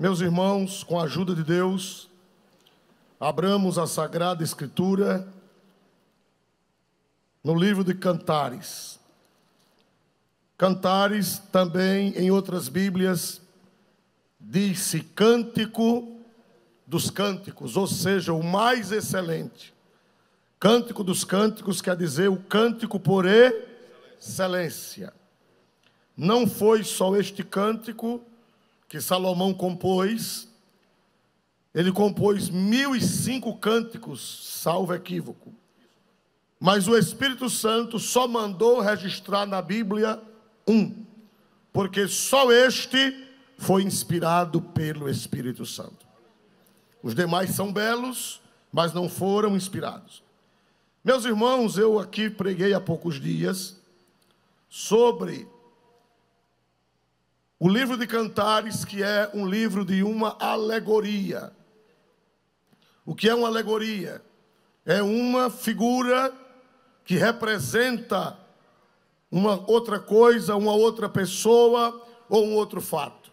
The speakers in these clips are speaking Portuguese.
Meus irmãos, com a ajuda de Deus, abramos a Sagrada Escritura no livro de Cantares. Cantares também, em outras Bíblias, diz-se Cântico dos Cânticos, ou seja, o mais excelente. Cântico dos Cânticos quer dizer o cântico por excelência. Não foi só este cântico que Salomão compôs. Ele compôs 1005 cânticos, salvo equívoco. Mas o Espírito Santo só mandou registrar na Bíblia um, porque só este foi inspirado pelo Espírito Santo. Os demais são belos, mas não foram inspirados. Meus irmãos, eu aqui preguei há poucos dias sobre o livro de Cantares, que é um livro de uma alegoria. O que é uma alegoria? É uma figura que representa uma outra coisa, uma outra pessoa ou um outro fato.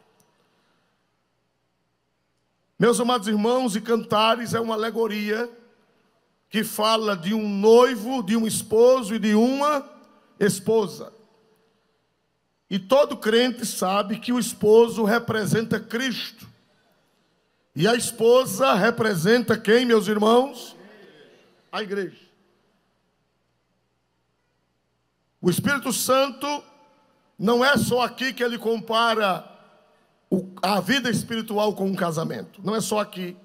Meus amados irmãos, e Cantares é uma alegoria que fala de um noivo, de um esposo e de uma esposa. E todo crente sabe que o esposo representa Cristo. E a esposa representa quem, meus irmãos? A igreja. O Espírito Santo não é só aqui que ele compara a vida espiritual com um casamento. Não é só aqui.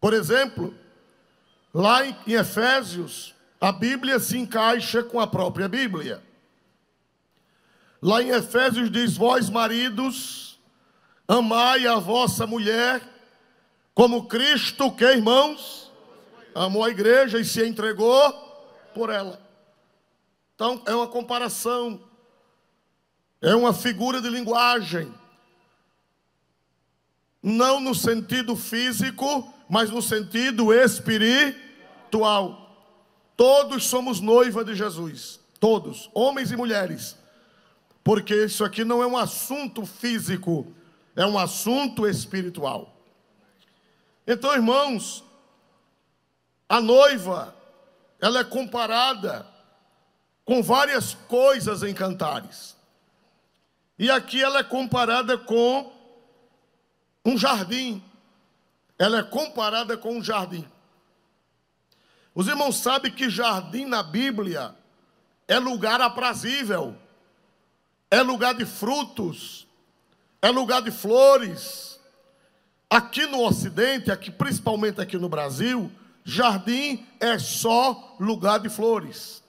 Por exemplo, lá em Efésios, a Bíblia se encaixa com a própria Bíblia. Lá em Efésios diz: vós maridos, amai a vossa mulher, como Cristo, que irmãos, amou a igreja e se entregou por ela. Então é uma comparação, é uma figura de linguagem, não no sentido físico, mas no sentido espiritual. Todos somos noiva de Jesus, todos, homens e mulheres, porque isso aqui não é um assunto físico, é um assunto espiritual. Então, irmãos, a noiva, ela é comparada com várias coisas em Cantares. E aqui ela é comparada com um jardim. Ela é comparada com um jardim. Os irmãos sabem que jardim na Bíblia é lugar aprazível, é lugar de frutos, é lugar de flores. Aqui no Ocidente, aqui, principalmente aqui no Brasil, jardim é só lugar de flores.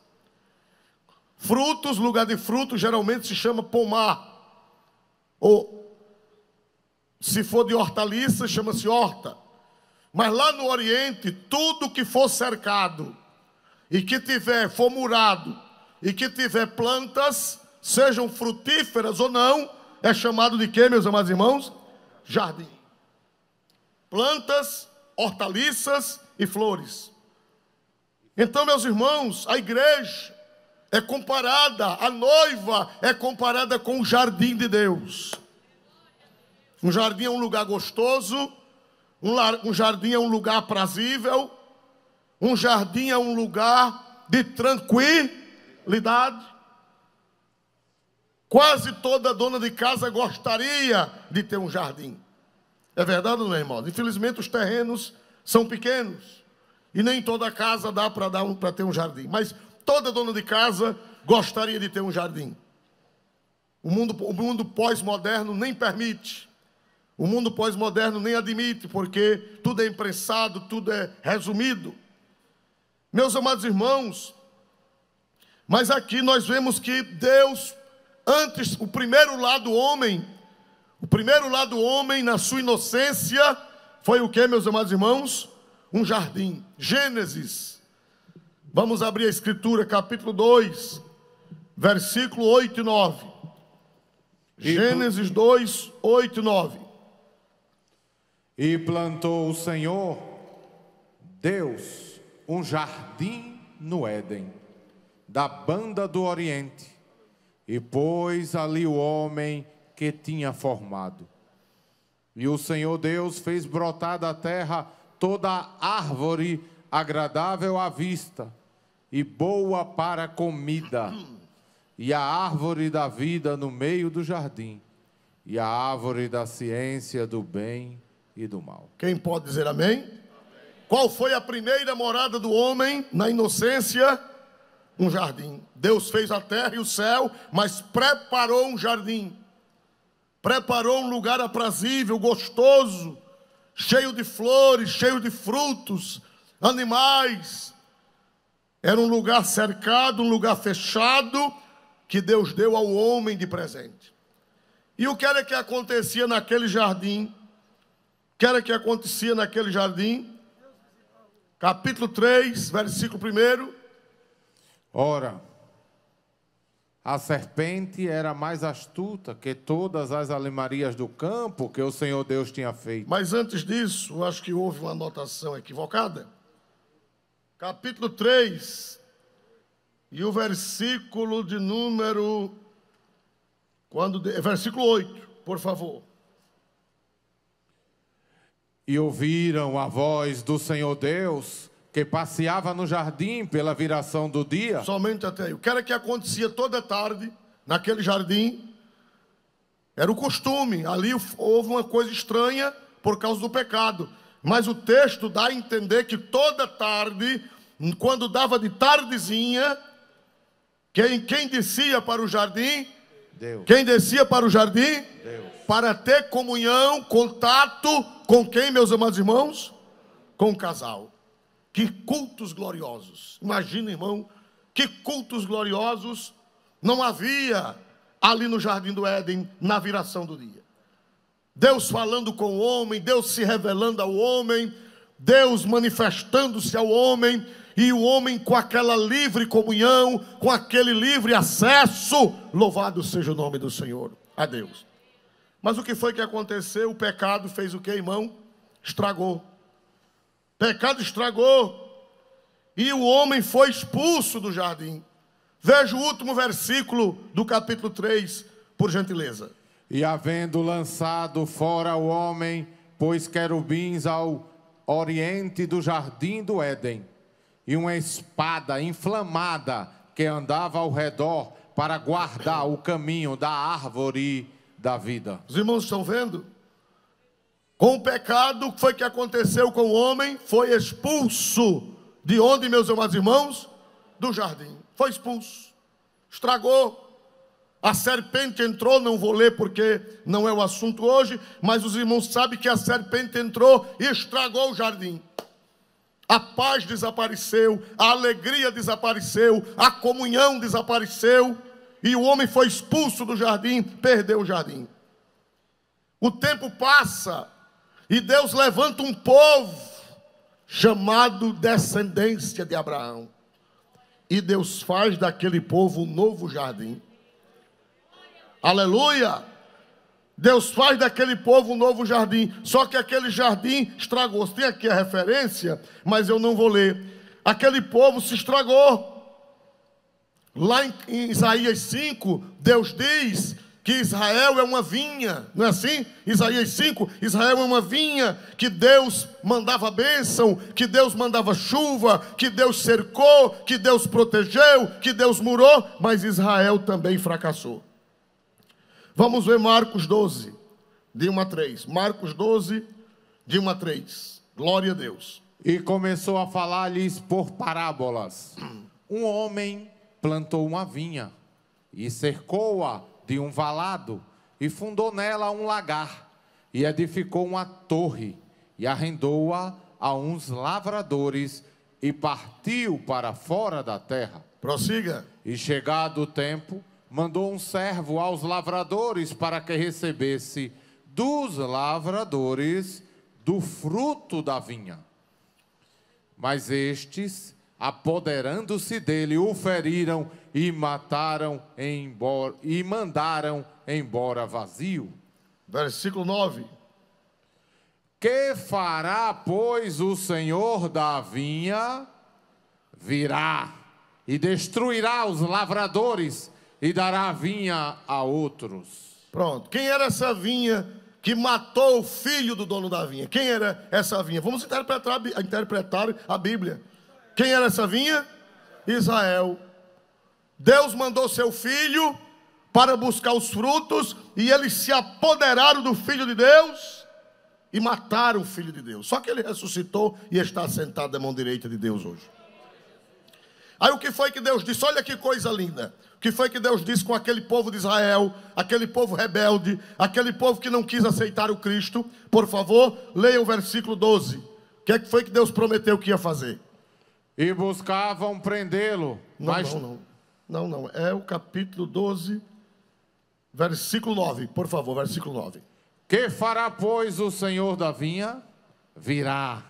Frutos, lugar de frutos, geralmente se chama pomar. Ou, se for de hortaliça, chama-se horta. Mas lá no Oriente, tudo que for cercado, e que for murado, e que tiver plantas, sejam frutíferas ou não, é chamado de quê, meus amados irmãos? Jardim. Plantas, hortaliças e flores. Então, meus irmãos, a igreja é comparada, a noiva é comparada com o jardim de Deus. Um jardim é um lugar gostoso, um jardim é um lugar aprazível, um jardim é um lugar de tranquilidade. Quase toda dona de casa gostaria de ter um jardim. É verdade ou não é, irmão? Infelizmente os terrenos são pequenos e nem toda casa dá para ter um jardim. Mas toda dona de casa gostaria de ter um jardim. O mundo pós-moderno nem permite. O mundo pós-moderno nem admite, porque tudo é imprensado, tudo é resumido. Meus amados irmãos, mas aqui nós vemos que Deus, antes, o primeiro lado homem na sua inocência, foi o que, meus amados irmãos? Um jardim. Gênesis. Vamos abrir a Escritura, capítulo 2, versículo 8 e 9. Gênesis 2, 8 e 9. E plantou o Senhor, Deus, um jardim no Éden, da banda do Oriente, e pôs ali o homem que tinha formado. E o Senhor Deus fez brotar da terra toda árvore agradável à vista e boa para comida, e a árvore da vida no meio do jardim, e a árvore da ciência do bem e do mal. Quem pode dizer amém? Amém. Qual foi a primeira morada do homem na inocência? Um jardim. Deus fez a terra e o céu, mas preparou um jardim. Preparou um lugar aprazível, gostoso, cheio de flores, cheio de frutos, animais. Era um lugar cercado, um lugar fechado, que Deus deu ao homem de presente. E o que era que acontecia naquele jardim? O que era que acontecia naquele jardim? Capítulo 3, versículo 1. Ora, a serpente era mais astuta que todas as alimarias do campo que o Senhor Deus tinha feito. Mas antes disso, eu acho que houve uma anotação equivocada. Capítulo 3, e o versículo de número... versículo 8, por favor. E ouviram a voz do Senhor Deus, que passeava no jardim pela viração do dia. Somente até aí. O que era que acontecia toda tarde, naquele jardim? Era o costume. Ali houve uma coisa estranha por causa do pecado. Mas o texto dá a entender que toda tarde, quando dava de tardezinha, quem descia para o jardim? Deus. Quem descia para o jardim? Deus. Para ter comunhão, contato com quem, meus amados irmãos? Com o casal. Que cultos gloriosos. Imagina, irmão, que cultos gloriosos não havia ali no jardim do Éden, na viração do dia. Deus falando com o homem, Deus se revelando ao homem, Deus manifestando-se ao homem, e o homem com aquela livre comunhão, com aquele livre acesso. Louvado seja o nome do Senhor, a Deus. Mas o que foi que aconteceu? O pecado fez o que, irmão? Estragou. Pecado estragou, e o homem foi expulso do jardim. Veja o último versículo do capítulo 3, por gentileza. E havendo lançado fora o homem, pôs querubins ao oriente do jardim do Éden, e uma espada inflamada que andava ao redor para guardar o caminho da árvore da vida. Os irmãos estão vendo? Com o pecado, o que foi que aconteceu com o homem? Foi expulso. De onde, meus amados irmãos? Do jardim. Foi expulso. Estragou. A serpente entrou, não vou ler porque não é o assunto hoje, mas os irmãos sabem que a serpente entrou e estragou o jardim. A paz desapareceu, a alegria desapareceu, a comunhão desapareceu, e o homem foi expulso do jardim, perdeu o jardim. O tempo passa, e Deus levanta um povo chamado descendência de Abraão. E Deus faz daquele povo um novo jardim. Aleluia! Deus faz daquele povo um novo jardim. Só que aquele jardim estragou-se. Tem aqui a referência, mas eu não vou ler. Aquele povo se estragou. Lá em Isaías 5, Deus diz que Israel é uma vinha, não é assim? Isaías 5, Israel é uma vinha, que Deus mandava bênção, que Deus mandava chuva, que Deus cercou, que Deus protegeu, que Deus murou, mas Israel também fracassou. Vamos ver Marcos 12, de 1 a 3. Marcos 12, de 1 a 3. Glória a Deus. E começou a falar-lhes por parábolas. Um homem plantou uma vinha e cercou-a de um valado, e fundou nela um lagar, e edificou uma torre, e arrendou-a a uns lavradores, e partiu para fora da terra. Prossiga. E chegado o tempo, mandou um servo aos lavradores para que recebesse dos lavradores do fruto da vinha. Mas estes, apoderando-se dele, o feriram e mandaram embora vazio. Versículo 9. Que fará, pois, o Senhor da vinha? Virá e destruirá os lavradores e dará a vinha a outros. Pronto. Quem era essa vinha que matou o filho do dono da vinha. Quem era essa vinha? Vamos interpretar a Bíblia. Quem era essa vinha? Israel. Deus mandou seu filho para buscar os frutos, e eles se apoderaram do filho de Deus e mataram o filho de Deus. Só que ele ressuscitou e está sentado à mão direita de Deus hoje. Aí o que foi que Deus disse? Olha que coisa linda. O que foi que Deus disse com aquele povo de Israel, aquele povo rebelde, aquele povo que não quis aceitar o Cristo? Por favor, leia o versículo 12. O que é que foi que Deus prometeu que ia fazer? E buscavam prendê-lo. Não. É o capítulo 12, versículo 9. Por favor, versículo 9. Que fará, pois, o Senhor da vinha? Virá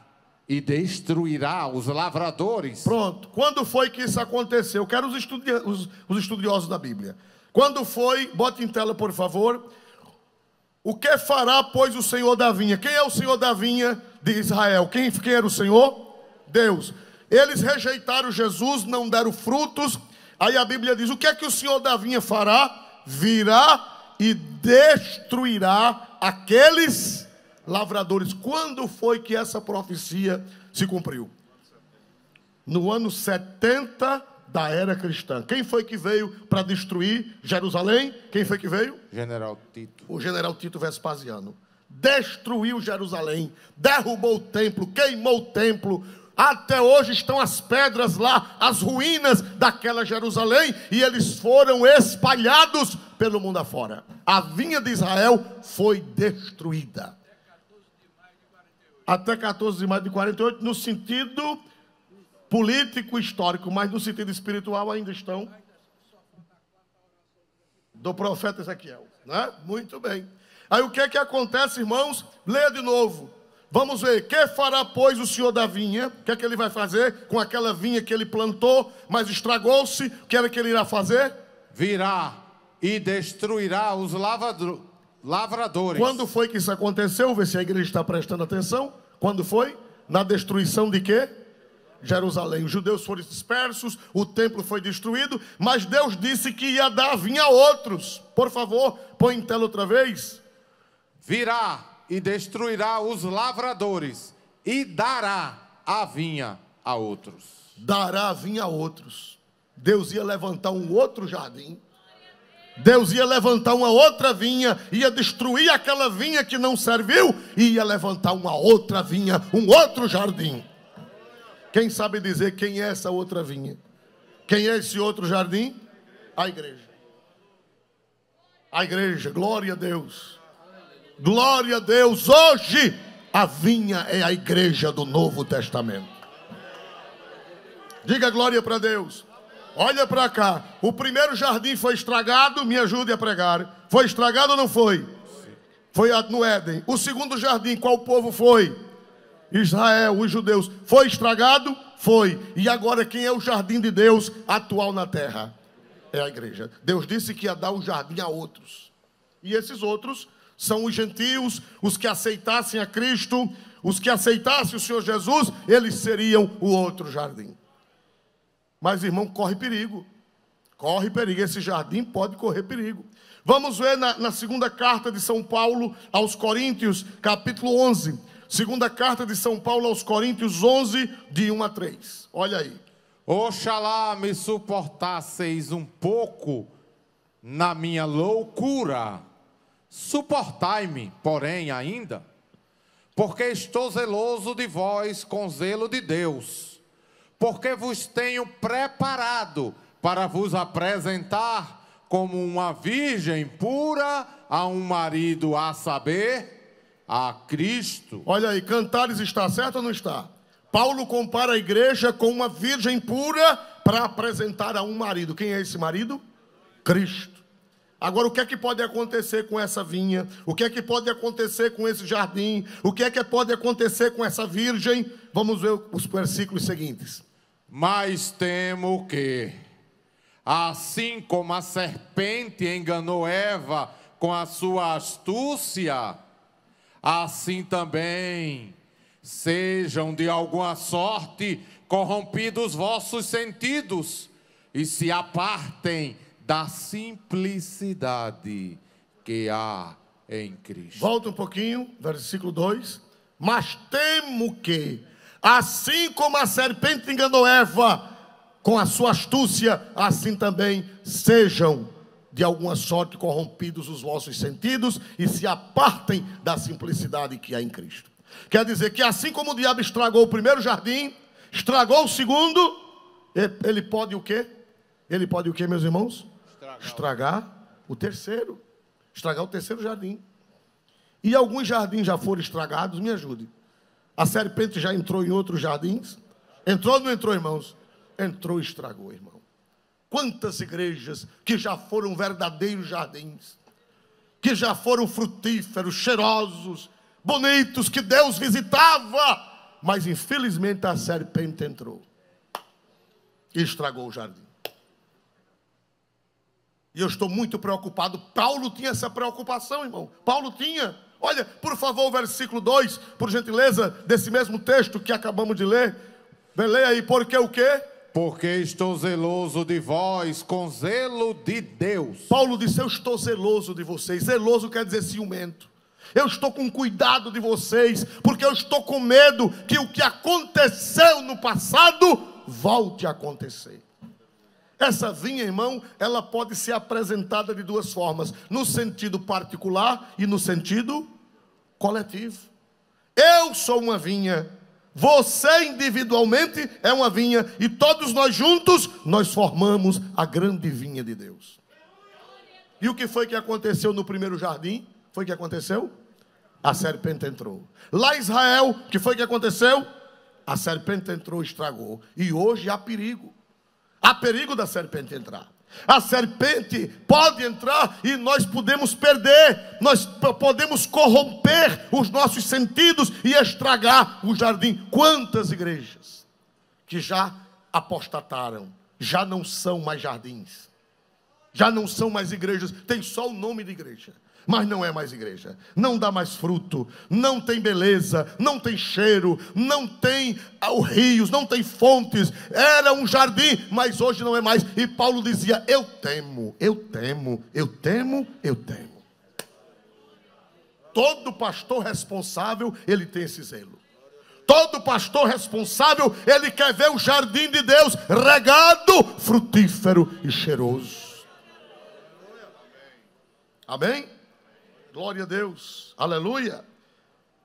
e destruirá os lavradores. Pronto. Quando foi que isso aconteceu? Eu quero os estudiosos da Bíblia. Quando foi, bote em tela, por favor. O que fará, pois, o Senhor da vinha? Quem é o Senhor da vinha de Israel? Quem era o Senhor? Deus. Eles rejeitaram Jesus, não deram frutos. Aí a Bíblia diz, o que é que o Senhor da vinha fará? Virá e destruirá aqueles lavradores. Quando foi que essa profecia se cumpriu? No ano 70 da era cristã. Quem foi que veio para destruir Jerusalém? Quem foi que veio? General Tito. O general Tito Vespasiano. Destruiu Jerusalém, derrubou o templo, queimou o templo. Até hoje estão as pedras lá, as ruínas daquela Jerusalém, e eles foram espalhados pelo mundo afora. A vinha de Israel foi destruída. Até 14 de maio de 48, no sentido político histórico, mas no sentido espiritual ainda estão do profeta Ezequiel, né? Muito bem. Aí o que é que acontece, irmãos? Leia de novo. Vamos ver, que fará, pois, o Senhor da vinha? O que é que ele vai fazer com aquela vinha que ele plantou, mas estragou-se? O que era que ele irá fazer? Virá e destruirá os lavradores. Quando foi que isso aconteceu? Vê se a igreja está prestando atenção. Quando foi? Na destruição de quê? Jerusalém. Os judeus foram dispersos, o templo foi destruído, mas Deus disse que ia dar a vinha a outros. Por favor, põe em tela outra vez. Virá e destruirá os lavradores e dará a vinha a outros. Dará a vinha a outros. Deus ia levantar um outro jardim. Deus ia levantar uma outra vinha, ia destruir aquela vinha que não serviu e ia levantar uma outra vinha, um outro jardim. Quem sabe dizer quem é essa outra vinha? Quem é esse outro jardim? A igreja. A igreja, glória a Deus. Glória a Deus. Hoje a vinha é a igreja do Novo Testamento. Diga glória para Deus. Olha para cá, o primeiro jardim foi estragado, me ajude a pregar. Foi estragado ou não foi? Foi no Éden. O segundo jardim, qual povo foi? Israel, os judeus. Foi estragado? Foi. E agora quem é o jardim de Deus atual na terra? É a igreja. Deus disse que ia dar um jardim a outros. E esses outros são os gentios, os que aceitassem a Cristo, os que aceitassem o Senhor Jesus, eles seriam o outro jardim. Mas, irmão, corre perigo. Corre perigo. Esse jardim pode correr perigo. Vamos ver na segunda carta de São Paulo aos Coríntios, capítulo 11. Segunda carta de São Paulo aos Coríntios 11, de 1 a 3. Olha aí. Oxalá me suportasseis um pouco na minha loucura. Suportai-me, porém, ainda, porque estou zeloso de vós com zelo de Deus. Porque vos tenho preparado para vos apresentar como uma virgem pura a um marido, a saber, a Cristo. Olha aí, Cantares está certo ou não está? Paulo compara a igreja com uma virgem pura para apresentar a um marido. Quem é esse marido? Cristo. Agora, o que é que pode acontecer com essa vinha? O que é que pode acontecer com esse jardim? O que é que pode acontecer com essa virgem? Vamos ver os versículos seguintes. Mas temo que, assim como a serpente enganou Eva com a sua astúcia, assim também sejam de alguma sorte corrompidos vossos sentidos e se apartem da simplicidade que há em Cristo. Volta um pouquinho, versículo 2. Mas temo que, assim como a serpente enganou Eva com a sua astúcia, assim também sejam de alguma sorte corrompidos os vossos sentidos e se apartem da simplicidade que há em Cristo. Quer dizer que assim como o diabo estragou o primeiro jardim, estragou o segundo, ele pode o quê? Ele pode o quê, meus irmãos? Estragar o terceiro. Estragar o terceiro jardim. E alguns jardins já foram estragados, me ajude. A serpente já entrou em outros jardins? Entrou ou não entrou, irmãos? Entrou e estragou, irmão. Quantas igrejas que já foram verdadeiros jardins, que já foram frutíferos, cheirosos, bonitos, que Deus visitava, mas infelizmente a serpente entrou e estragou o jardim. E eu estou muito preocupado. Paulo tinha essa preocupação, irmão. Paulo tinha. Olha, por favor, o versículo 2, por gentileza, desse mesmo texto que acabamos de ler. Leia aí, porque o quê? Porque estou zeloso de vós, com zelo de Deus. Paulo disse, eu estou zeloso de vocês. Zeloso quer dizer ciumento. Eu estou com cuidado de vocês, porque eu estou com medo que o que aconteceu no passado volte a acontecer. Essa vinha, irmão, ela pode ser apresentada de duas formas, no sentido particular e no sentido coletivo. Eu sou uma vinha, você individualmente é uma vinha, e todos nós juntos, nós formamos a grande vinha de Deus. E o que foi que aconteceu no primeiro jardim? Foi o que aconteceu? A serpente entrou. Lá em Israel, o que foi que aconteceu? A serpente entrou e estragou. E hoje há perigo. Há perigo da serpente entrar. A serpente pode entrar e nós podemos perder, nós podemos corromper os nossos sentidos e estragar o jardim. Quantas igrejas que já apostataram, já não são mais jardins, já não são mais igrejas, tem só o nome de igreja, mas não é mais igreja, não dá mais fruto, não tem beleza, não tem cheiro, não tem rios, não tem fontes. Era um jardim, mas hoje não é mais. E Paulo dizia, eu temo, eu temo, eu temo, eu temo. Todo pastor responsável, ele tem esse zelo. Todo pastor responsável, ele quer ver o jardim de Deus regado, frutífero e cheiroso. Amém? Glória a Deus, aleluia.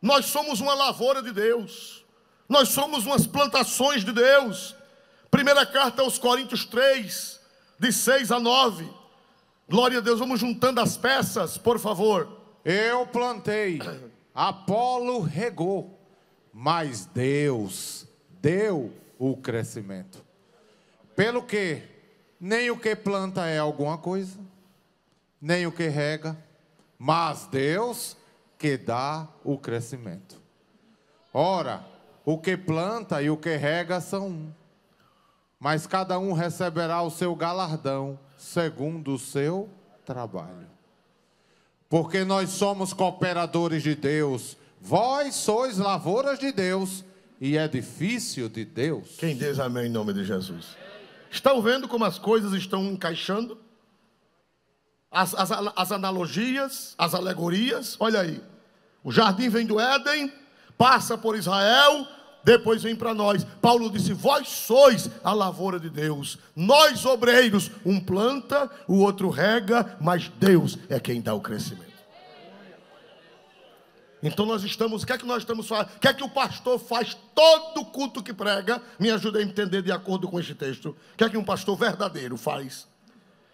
Nós somos uma lavoura de Deus, nós somos umas plantações de Deus. Primeira carta aos Coríntios 3, de 6 a 9. Glória a Deus, vamos juntando as peças, por favor. Eu plantei, Apolo regou, mas Deus deu o crescimento. Pelo que nem o que planta é alguma coisa, nem o que rega, mas Deus que dá o crescimento. Ora, o que planta e o que rega são um, mas cada um receberá o seu galardão segundo o seu trabalho. Porque nós somos cooperadores de Deus, vós sois lavouras de Deus e edifício de Deus. Quem diz amém em nome de Jesus? Estão vendo como as coisas estão encaixando? As analogias, as alegorias, olha aí. O jardim vem do Éden, passa por Israel, depois vem para nós. Paulo disse, vós sois a lavoura de Deus. Nós obreiros, um planta, o outro rega, mas Deus é quem dá o crescimento. Então nós estamos, o que é que nós estamos fazendo? O que é que o pastor faz todo culto que prega? Me ajuda a entender de acordo com este texto. O que é que um pastor verdadeiro faz?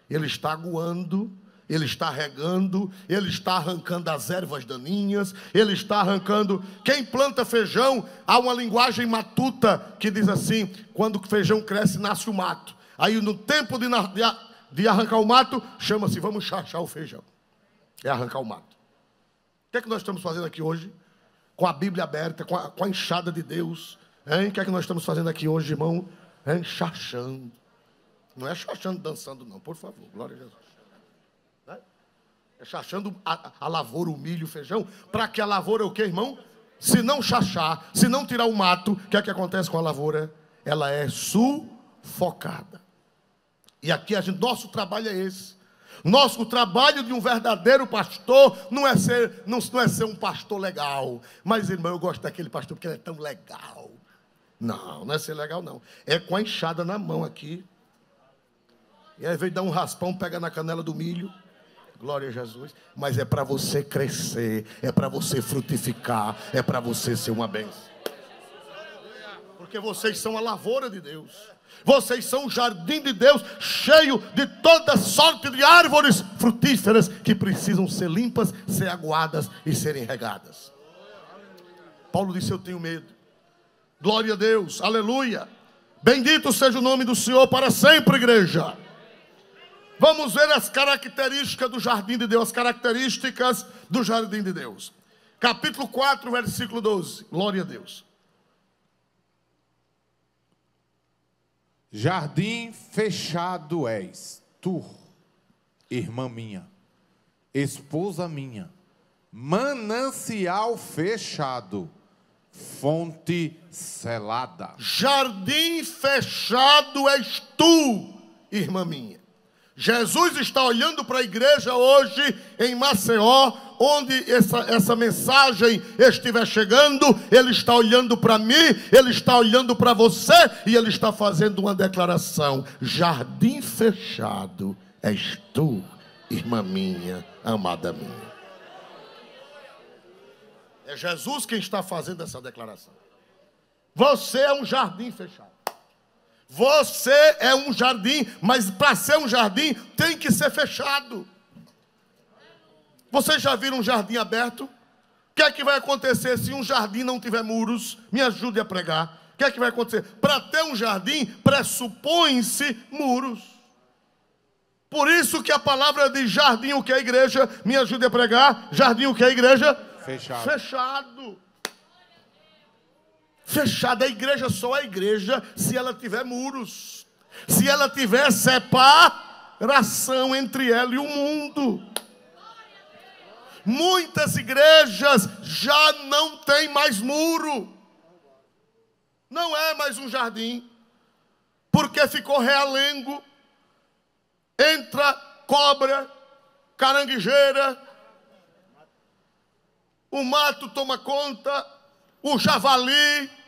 Ele está aguando, ele está regando, ele está arrancando as ervas daninhas, ele está arrancando. Quem planta feijão, há uma linguagem matuta que diz assim, quando o feijão cresce, nasce o mato. Aí no tempo de arrancar o mato, chama-se, vamos chachar o feijão. É arrancar o mato. O que é que nós estamos fazendo aqui hoje? Com a Bíblia aberta, com a enxada de Deus. Hein? O que é que nós estamos fazendo aqui hoje, irmão? Chachando. Não é chachando dançando não, por favor, glória a Jesus. É chachando a lavoura, o milho, o feijão, para que a lavoura, o que, irmão? Se não chachar, se não tirar o mato, o que é que acontece com a lavoura? Ela é sufocada. E aqui nosso trabalho é esse. O trabalho de um verdadeiro pastor não é ser um pastor legal. Mas, irmão, eu gosto daquele pastor porque ele é tão legal. Não é ser legal, não. É com a enxada na mão aqui. E aí vem dar um raspão, pega na canela do milho. Glória a Jesus. Mas é para você crescer, é para você frutificar, é para você ser uma bênção. Porque vocês são a lavoura de Deus. Vocês são o jardim de Deus, cheio de toda sorte de árvores frutíferas que precisam ser limpas, ser aguadas e serem regadas. Paulo disse: eu tenho medo. Glória a Deus, aleluia. Bendito seja o nome do Senhor para sempre, igreja. Vamos ver as características do jardim de Deus. As características do jardim de Deus. Capítulo 4, versículo 12. Glória a Deus. Jardim fechado és tu, irmã minha, esposa minha, manancial fechado, fonte selada. Jardim fechado és tu, irmã minha. Jesus está olhando para a igreja hoje em Maceió, onde essa mensagem estiver chegando. Ele está olhando para mim, ele está olhando para você, e ele está fazendo uma declaração: jardim fechado és tu, irmã minha, amada minha. É Jesus quem está fazendo essa declaração. Você é um jardim fechado. Você é um jardim, mas para ser um jardim tem que ser fechado. Vocês já viram um jardim aberto? O que é que vai acontecer se um jardim não tiver muros? Me ajude a pregar. O que é que vai acontecer? Para ter um jardim, pressupõe-se muros. Por isso que a palavra de jardim, o que é igreja? Me ajude a pregar. Jardim, o que é igreja? Fechado. Fechado. Fechada. A igreja só é igreja se ela tiver muros, se ela tiver separação entre ela e o mundo. Muitas igrejas já não tem mais muro, não é mais um jardim, porque ficou realengo, entra cobra, caranguejeira, o mato toma conta, o javali.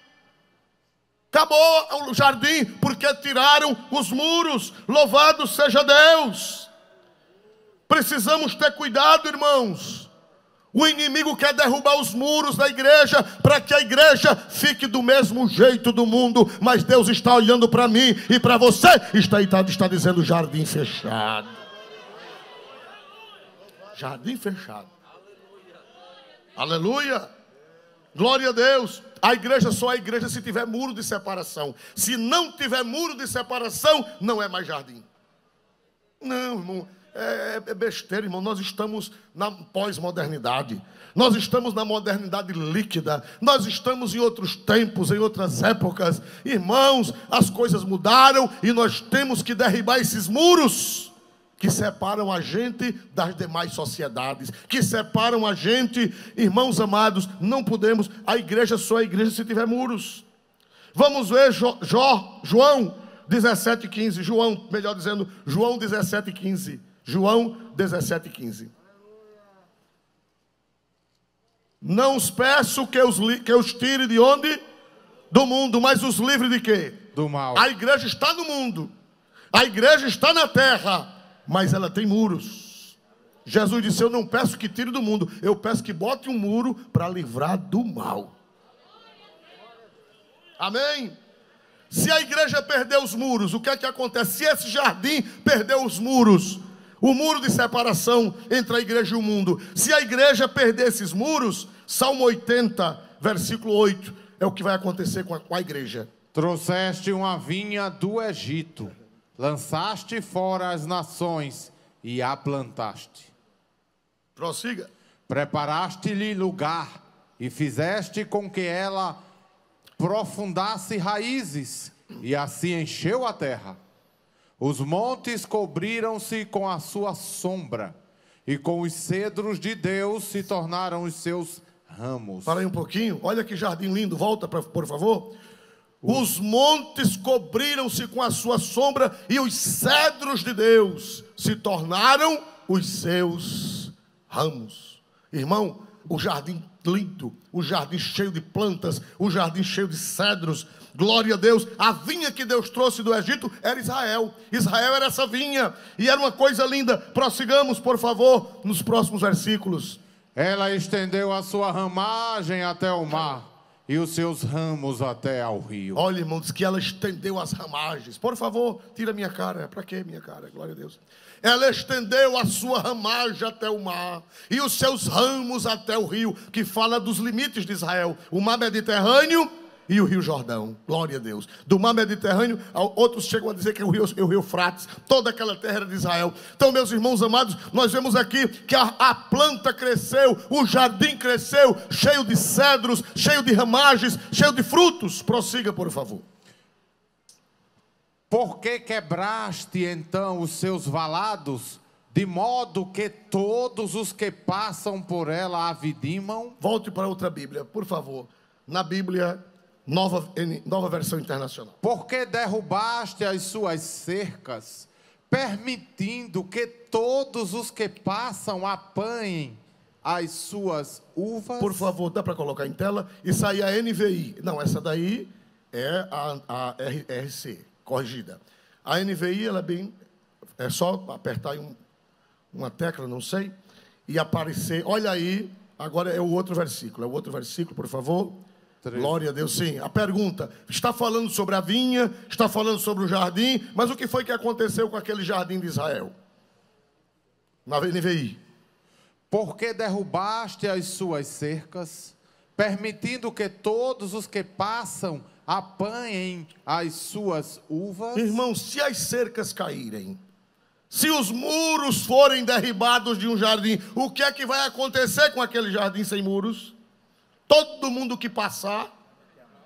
Acabou o jardim, porque tiraram os muros. Louvado seja Deus. Precisamos ter cuidado, irmãos. O inimigo quer derrubar os muros da igreja, para que a igreja fique do mesmo jeito do mundo. Mas Deus está olhando para mim e para você, está dizendo jardim fechado. Jardim fechado. Aleluia. Glória a Deus. A igreja só é igreja se tiver muro de separação. Se não tiver muro de separação, não é mais jardim. Não, irmão, é besteira, irmão. Nós estamos na pós-modernidade. Nós estamos na modernidade líquida. Nós estamos em outros tempos, em outras épocas. Irmãos, as coisas mudaram e nós temos que derribar esses muros que separam a gente das demais sociedades, que separam a gente. Irmãos amados, não podemos. A igreja só é igreja se tiver muros. Vamos ver João 17,15. João 17,15. João 17,15. Não os peço que os tire de onde? Do mundo, mas os livre de quê? Do mal. A igreja está no mundo, a igreja está na terra, mas ela tem muros. Jesus disse: eu não peço que tire do mundo, eu peço que bote um muro para livrar do mal. Amém? Se a igreja perder os muros, o que é que acontece? Se esse jardim perder os muros, o muro de separação entre a igreja e o mundo, se a igreja perder esses muros, Salmo 80, versículo 8, é o que vai acontecer com a igreja. Trouxeste uma vinha do Egito, lançaste fora as nações e a plantaste. Prossiga. Preparaste-lhe lugar e fizeste com que ela profundasse raízes, e assim encheu a terra. Os montes cobriram-se com a sua sombra, e com os cedros de Deus se tornaram os seus ramos. Para aí um pouquinho, olha que jardim lindo, volta por favor. Os montes cobriram-se com a sua sombra, e os cedros de Deus se tornaram os seus ramos. Irmão, o jardim lindo, o jardim cheio de plantas, o jardim cheio de cedros, glória a Deus. A vinha que Deus trouxe do Egito era Israel. Israel era essa vinha, e era uma coisa linda. Prossigamos, por favor, nos próximos versículos. Ela estendeu a sua ramagem até o mar, e os seus ramos até ao rio. Olha, irmão, diz que ela estendeu as ramagens. Por favor, tira minha cara. Para que minha cara? Glória a Deus. Ela estendeu a sua ramagem até o mar, e os seus ramos até o rio, que fala dos limites de Israel. O mar Mediterrâneo e o rio Jordão. Glória a Deus. Do mar Mediterrâneo, outros chegam a dizer que é o rio Eufrates. Toda aquela terra era de Israel. Então, meus irmãos amados, nós vemos aqui que a planta cresceu, o jardim cresceu, cheio de cedros, cheio de ramagens, cheio de frutos. Prossiga, por favor. Por que quebraste então os seus valados, de modo que todos os que passam por ela a vidimam? Volte para outra Bíblia, por favor. Na Bíblia, nova versão internacional. Por que derrubaste as suas cercas, permitindo que todos os que passam apanhem as suas uvas? Por favor, dá para colocar em tela? Isso aí é a NVI. Não, essa daí é a RC. Corrigida. A NVI, ela é só apertar em uma tecla, não sei, e aparecer. Olha aí, agora é o outro versículo. É o outro versículo, por favor. 13. Glória a Deus, sim. A pergunta, está falando sobre a vinha, está falando sobre o jardim, mas o que foi que aconteceu com aquele jardim de Israel? Na NVI. Por que derrubaste as suas cercas, permitindo que todos os que passam apanhem as suas uvas? Irmão, se as cercas caírem, se os muros forem derribados de um jardim, o que é que vai acontecer com aquele jardim sem muros? Todo mundo que passar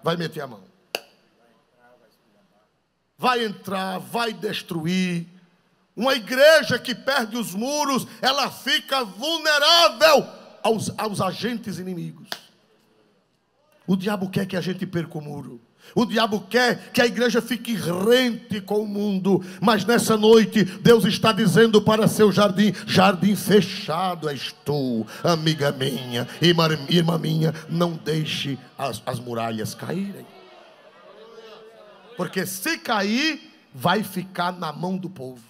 vai meter a mão. Vai entrar, vai destruir. Uma igreja que perde os muros, ela fica vulnerável aos agentes inimigos. O diabo quer que a gente perca o muro. O diabo quer que a igreja fique rente com o mundo. Mas nessa noite, Deus está dizendo para seu jardim: jardim fechado és tu, amiga minha, irmã minha. Não deixe as muralhas caírem. Porque se cair, vai ficar na mão do povo.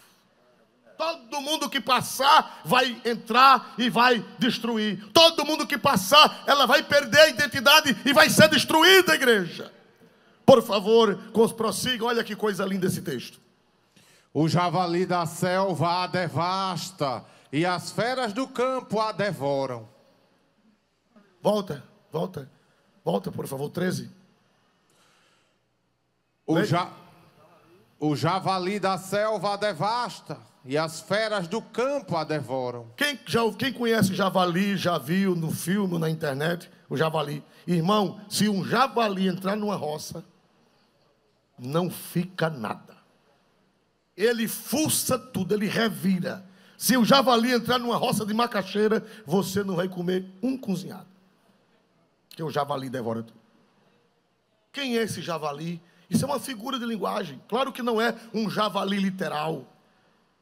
Todo mundo que passar vai entrar e vai destruir. Todo mundo que passar, ela vai perder a identidade e vai ser destruída, igreja. Por favor, prossiga. Olha que coisa linda esse texto. O javali da selva a devasta, e as feras do campo a devoram. Volta, por favor, 13. O javali da selva a devasta, e as feras do campo a devoram. Quem conhece javali, já viu no filme, na internet, o javali. Irmão, se um javali entrar numa roça, não fica nada. Ele fuça tudo, ele revira. Se o javali entrar numa roça de macaxeira, você não vai comer um cozinhado, porque o javali devora tudo. Quem é esse javali? Isso é uma figura de linguagem. Claro que não é um javali literal.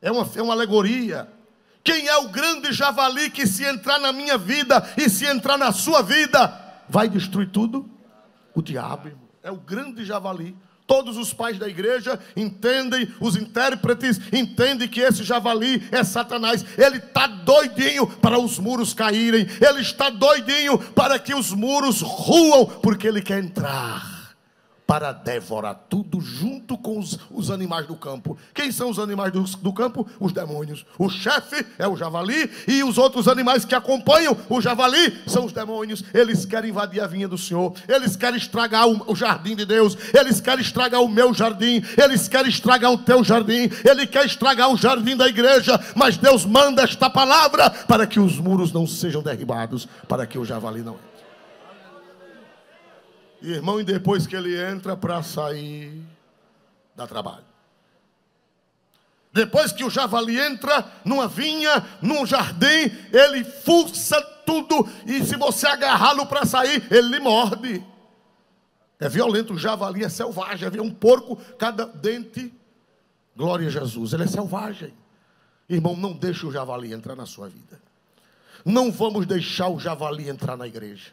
É uma alegoria. Quem é o grande javali que, se entrar na minha vida e se entrar na sua vida, vai destruir tudo? O diabo, irmão. É o grande javali. Todos os pais da igreja entendem, os intérpretes entendem que esse javali é Satanás. Ele está doidinho para os muros caírem. Ele está doidinho para que os muros ruam, porque ele quer entrar para devorar tudo junto com os animais do campo. Quem são os animais do campo? Os demônios. O chefe é o javali, e os outros animais que acompanham o javali são os demônios. Eles querem invadir a vinha do Senhor. Eles querem estragar o jardim de Deus. Eles querem estragar o meu jardim. Eles querem estragar o teu jardim. Ele quer estragar o jardim da igreja. Mas Deus manda esta palavra para que os muros não sejam derribados, para que o javali não entre. Irmão, e depois que ele entra, para sair, dá trabalho. Depois que o javali entra numa vinha, num jardim, ele fuça tudo, e se você agarrá-lo para sair, ele lhe morde. É violento, o javali é selvagem. Havia um porco, cada dente. Glória a Jesus, ele é selvagem. Irmão, não deixe o javali entrar na sua vida. Não vamos deixar o javali entrar na igreja.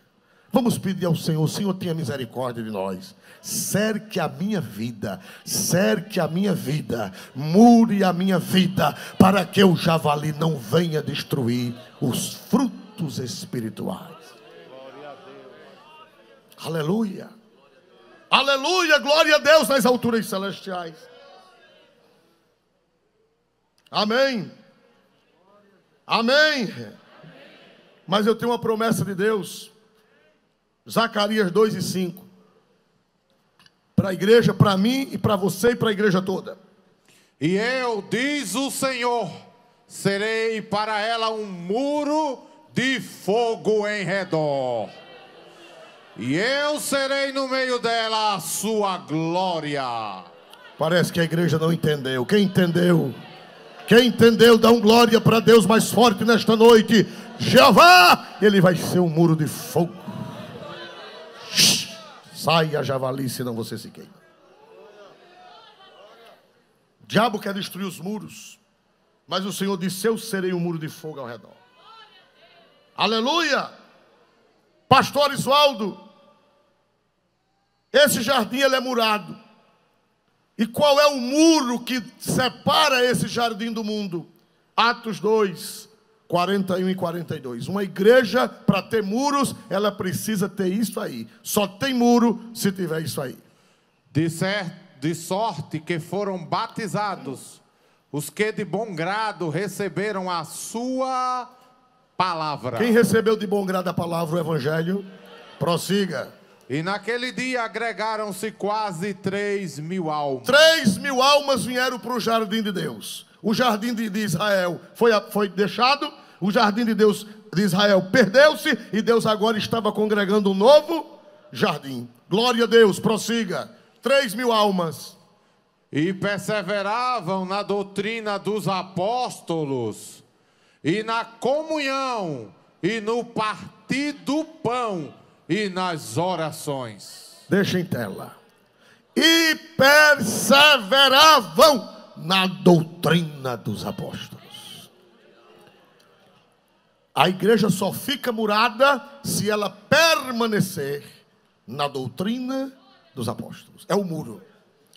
Vamos pedir ao Senhor: Senhor, tenha misericórdia de nós. Cerque a minha vida, mure a minha vida, para que o javali não venha destruir os frutos espirituais. Aleluia. Aleluia, glória a Deus nas alturas celestiais. Amém. Amém. Mas eu tenho uma promessa de Deus. Zacarias 2:5. Para a igreja, para mim e para você e para a igreja toda. E eu, diz o Senhor, serei para ela um muro de fogo em redor. E eu serei no meio dela a sua glória. Parece que a igreja não entendeu. Quem entendeu? Quem entendeu, dá um glória para Deus mais forte nesta noite. Jeová, ele vai ser um muro de fogo. Saia, javali, senão você se queima. O diabo quer destruir os muros, mas o Senhor disse: eu serei um muro de fogo ao redor. Aleluia. Pastor Isualdo, esse jardim ele é murado. E qual é o muro que separa esse jardim do mundo? Atos 2, 41 e 42. Uma igreja, para ter muros, ela precisa ter isso aí. Só tem muro se tiver isso aí. De sorte que foram batizados os que de bom grado receberam a sua palavra. Quem recebeu de bom grado a palavra, o evangelho, prossiga. E naquele dia agregaram-se quase 3.000 almas. 3.000 almas vieram para o jardim de Deus. O jardim de Israel foi deixado. O jardim de Deus de Israel perdeu-se. E Deus agora estava congregando um novo jardim. Glória a Deus, prossiga. 3.000 almas. E perseveravam na doutrina dos apóstolos, e na comunhão, e no partir do pão, e nas orações. Deixa em tela. E perseveravam na doutrina dos apóstolos. A igreja só fica murada se ela permanecer na doutrina dos apóstolos. É o muro.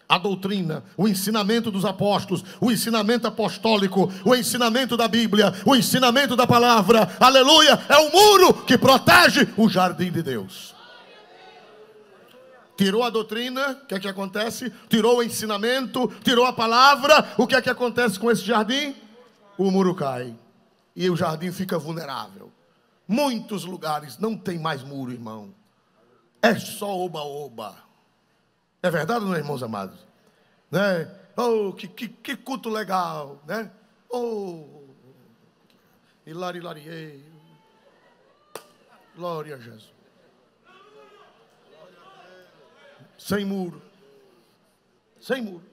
A doutrina, o ensinamento dos apóstolos, o ensinamento apostólico, o ensinamento da Bíblia, o ensinamento da palavra, aleluia, é o muro que protege o jardim de Deus. Tirou a doutrina, o que é que acontece? Tirou o ensinamento, tirou a palavra, o que é que acontece com esse jardim? O muro cai e o jardim fica vulnerável. Muitos lugares não tem mais muro, irmão. É só oba-oba. É verdade ou não é, irmãos amados? Né? Oh, que culto legal, né? Oh, hilariei. Glória a Jesus. Sem muro. Sem muro.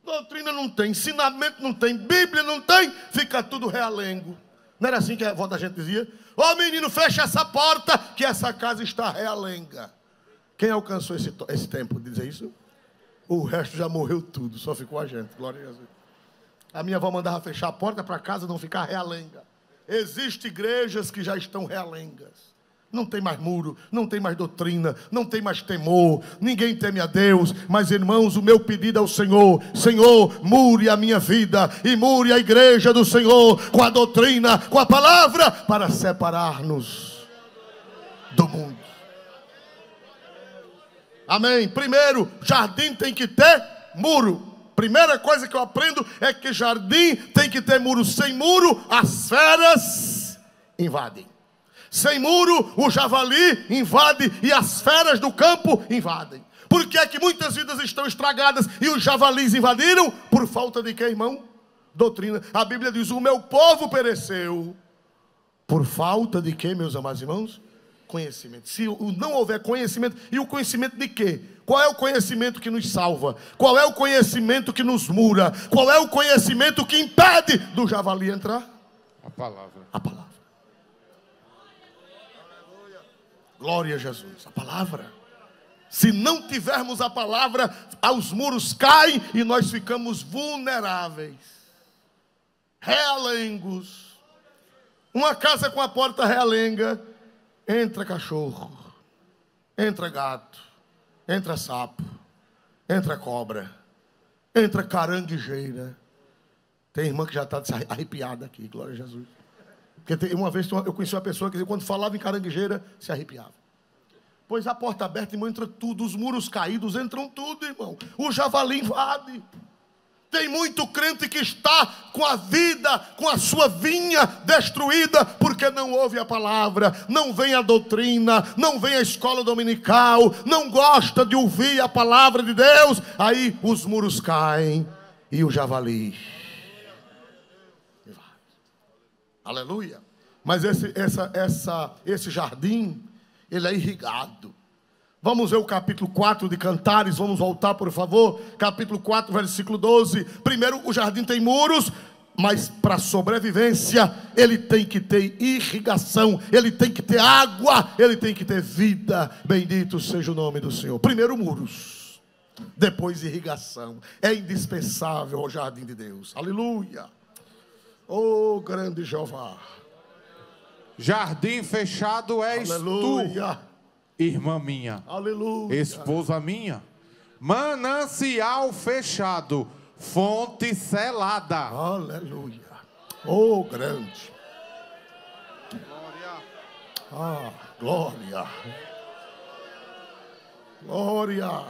Doutrina não tem, ensinamento não tem, Bíblia não tem, fica tudo realengo. Não era assim que a avó da gente dizia? Ô menino, fecha essa porta, que essa casa está realenga. Quem alcançou esse tempo de dizer isso? O resto já morreu tudo, só ficou a gente. Glória a Jesus. A minha avó mandava fechar a porta para casa não ficar realenga. Existem igrejas que já estão realengas. Não tem mais muro, não tem mais doutrina, não tem mais temor, ninguém teme a Deus. Mas irmãos, o meu pedido ao Senhor: Senhor, mure a minha vida e mure a igreja do Senhor com a doutrina, com a palavra, para separar-nos do mundo. Amém. Primeiro, jardim tem que ter muro. Primeira coisa que eu aprendo é que jardim tem que ter muro. Sem muro, as feras invadem. Sem muro, o javali invade e as feras do campo invadem. Por que é que muitas vidas estão estragadas e os javalis invadiram? Por falta de quê, irmão? Doutrina. A Bíblia diz: o meu povo pereceu. Por falta de quê, meus amados irmãos? Conhecimento. Se não houver conhecimento, e o conhecimento de quê? Qual é o conhecimento que nos salva? Qual é o conhecimento que nos mura? Qual é o conhecimento que impede do javali entrar? A palavra. A palavra. Glória a Jesus. A palavra. Se não tivermos a palavra, os muros caem e nós ficamos vulneráveis. Realengos. Uma casa com a porta realenga, entra cachorro, entra gato, entra sapo, entra cobra, entra caranguejeira. Tem irmã que já está arrepiada aqui, glória a Jesus. Porque uma vez eu conheci uma pessoa que quando falava em caranguejeira, se arrepiava. Pois a porta aberta, irmão, entra tudo, os muros caídos, entram tudo, irmão. O javali invade. Tem muito crente que está com a vida, com a sua vinha destruída, porque não ouve a palavra, não vem a doutrina, não vem a escola dominical, não gosta de ouvir a palavra de Deus. Aí os muros caem e o javali. Aleluia. Mas esse jardim, ele é irrigado. Vamos ver o capítulo 4 de Cantares. Vamos voltar, por favor. Capítulo 4, versículo 12. Primeiro, o jardim tem muros, mas para sobrevivência, ele tem que ter irrigação, ele tem que ter água, ele tem que ter vida. Bendito seja o nome do Senhor. Primeiro, muros. Depois, irrigação. É indispensável ao jardim de Deus. Aleluia. Oh, grande Jeová. Jardim fechado és aleluia. Tu, irmã minha. Aleluia. Esposa minha. Manancial fechado, fonte selada. Aleluia. Oh, grande. Glória. Ah, glória. Glória.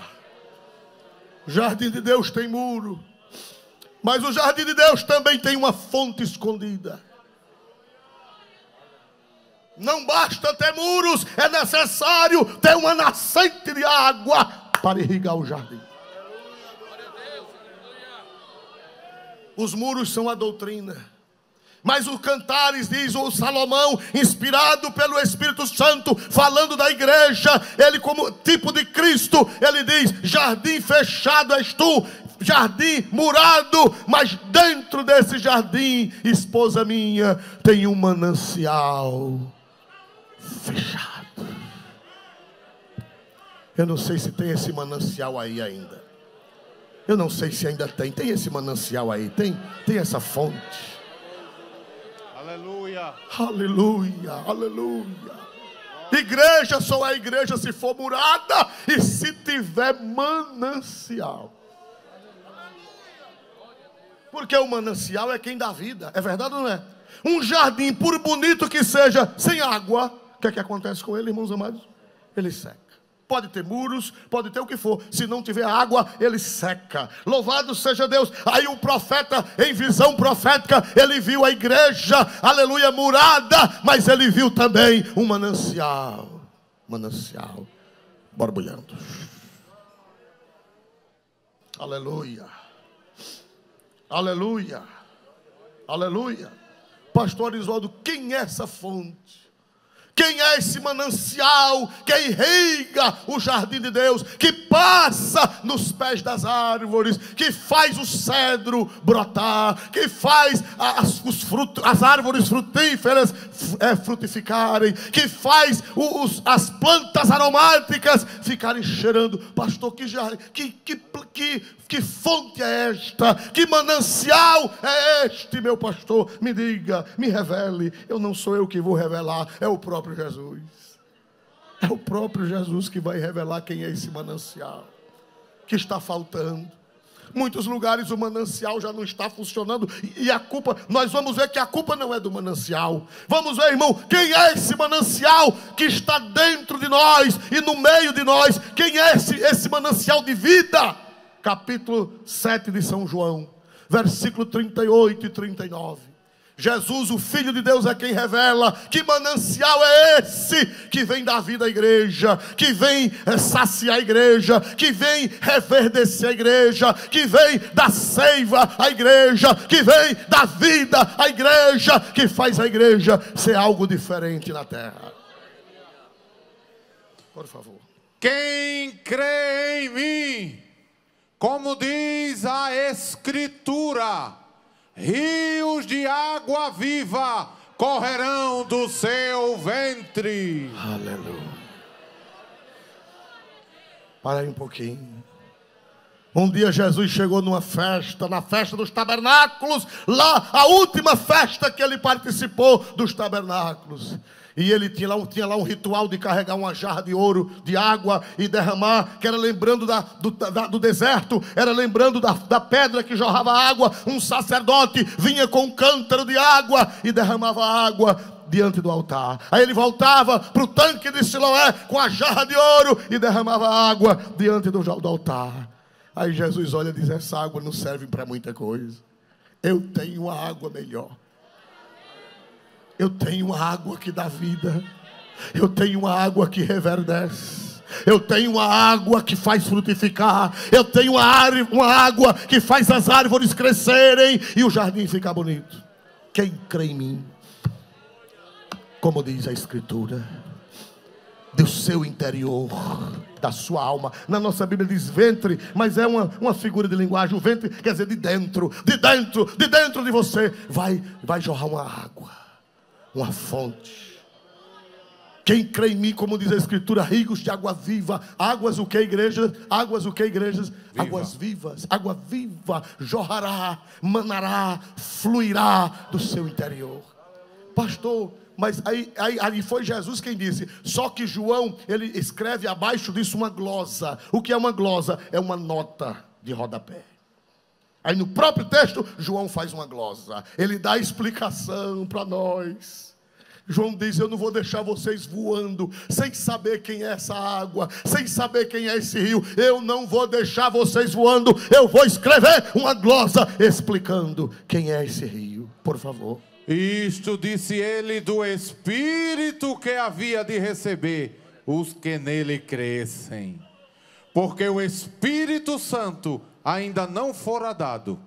O jardim de Deus tem muro, mas o jardim de Deus também tem uma fonte escondida. Não basta ter muros, é necessário ter uma nascente de água para irrigar o jardim. Os muros são a doutrina, mas o Cantares diz, o Salomão, inspirado pelo Espírito Santo, falando da igreja, ele como tipo de Cristo, ele diz, jardim fechado és tu, jardim murado, mas dentro desse jardim, esposa minha, tem um manancial fechado. Eu não sei se tem esse manancial aí ainda. Eu não sei se ainda tem. Tem esse manancial aí? Tem essa fonte? Aleluia. Aleluia, aleluia. Igreja só é igreja se for murada e se tiver manancial. Porque o manancial é quem dá vida. É verdade ou não é? Um jardim, por bonito que seja, sem água, o que é que acontece com ele, irmãos amados? Ele seca. Pode ter muros, pode ter o que for. Se não tiver água, ele seca. Louvado seja Deus. Aí o profeta, em visão profética, ele viu a igreja, aleluia, murada, mas ele viu também um manancial borbulhando. Aleluia. Aleluia. Aleluia. Pastor Isoldo, quem é essa fonte? Quem é esse manancial que irriga o jardim de Deus, que passa nos pés das árvores, que faz o cedro brotar, que faz as árvores frutíferas frutificarem, que faz as plantas aromáticas ficarem cheirando? Pastor, que fonte é esta? Que manancial é este, meu pastor? Me diga, me revele. Eu não sou eu que vou revelar, é o próprio Jesus. É o próprio Jesus que vai revelar quem é esse manancial que está faltando. Muitos lugares o manancial já não está funcionando, e a culpa, nós vamos ver que a culpa não é do manancial. Vamos ver, irmão, quem é esse manancial que está dentro de nós e no meio de nós? Quem é esse manancial de vida? Capítulo 7 de São João, versículo 38 e 39. Jesus, o Filho de Deus, é quem revela que manancial é esse que vem dar vida à igreja, que vem saciar a igreja, que vem reverdecer a igreja, que vem dar seiva à igreja, que vem dar vida à igreja, que faz a igreja ser algo diferente na terra. Por favor. Quem crê em mim, como diz a Escritura, rios de água viva correrão do seu ventre. Aleluia. Para aí um pouquinho. Um dia Jesus chegou numa festa, na festa dos tabernáculos, lá a última festa que ele participou dos tabernáculos. E ele tinha lá um ritual de carregar uma jarra de ouro, de água e derramar, que era lembrando do deserto, era lembrando da pedra que jorrava água. Um sacerdote vinha com um cântaro de água e derramava água diante do altar. Aí ele voltava para o tanque de Siloé com a jarra de ouro e derramava água diante do altar. Aí Jesus olha e diz: essa água não serve para muita coisa. Eu tenho uma água melhor. Eu tenho uma água que dá vida. Eu tenho uma água que reverdece. Eu tenho uma água que faz frutificar. Eu tenho uma água que faz as árvores crescerem e o jardim ficar bonito. Quem crê em mim, como diz a Escritura, do seu interior, da sua alma. Na nossa Bíblia diz ventre, mas é uma figura de linguagem. O ventre quer dizer de dentro de você vai jorrar uma água, uma fonte. Quem crê em mim, como diz a Escritura, rios de água viva. Águas o que, igreja? Águas o que, igrejas? Viva. Águas vivas. Água viva jorrará, manará, fluirá do seu interior. Pastor, mas aí foi Jesus quem disse. Só que João, ele escreve abaixo disso uma glosa. O que é uma glosa? É uma nota de rodapé. Aí no próprio texto, João faz uma glosa. Ele dá explicação para nós. João diz: eu não vou deixar vocês voando sem saber quem é essa água, sem saber quem é esse rio. Eu não vou deixar vocês voando. Eu vou escrever uma glosa explicando quem é esse rio. Por favor. Isto disse ele do Espírito que havia de receber os que nele crescem. Porque o Espírito Santo ainda não fora dado,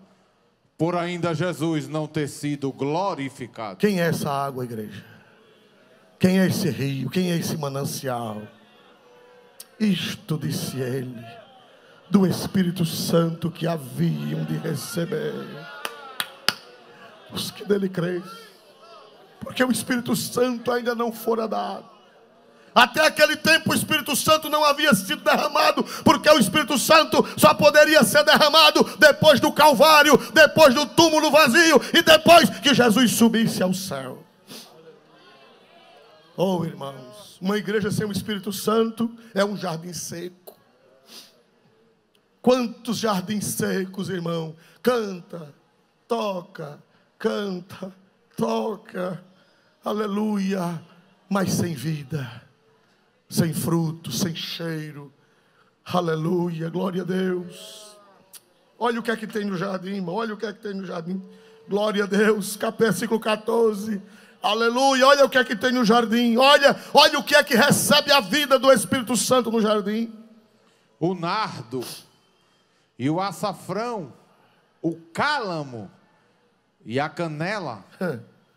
por ainda Jesus não ter sido glorificado. Quem é essa água, igreja? Quem é esse rio? Quem é esse manancial? Isto disse ele, do Espírito Santo que haviam de receber os que nele creem. Porque o Espírito Santo ainda não fora dado. Até aquele tempo o Espírito Santo não havia sido derramado, porque o Espírito Santo só poderia ser derramado depois do Calvário, depois do túmulo vazio e depois que Jesus subisse ao céu. Oh, irmãos, uma igreja sem o Espírito Santo é um jardim seco. Quantos jardins secos, irmão? Canta, toca, aleluia, mas sem vida, sem fruto, sem cheiro. Aleluia, glória a Deus. Olha o que é que tem no jardim, irmão. Olha o que é que tem no jardim. Glória a Deus, versículo 14. Aleluia, olha o que é que tem no jardim. Olha o que é que recebe a vida do Espírito Santo no jardim. O nardo e o açafrão, o cálamo e a canela,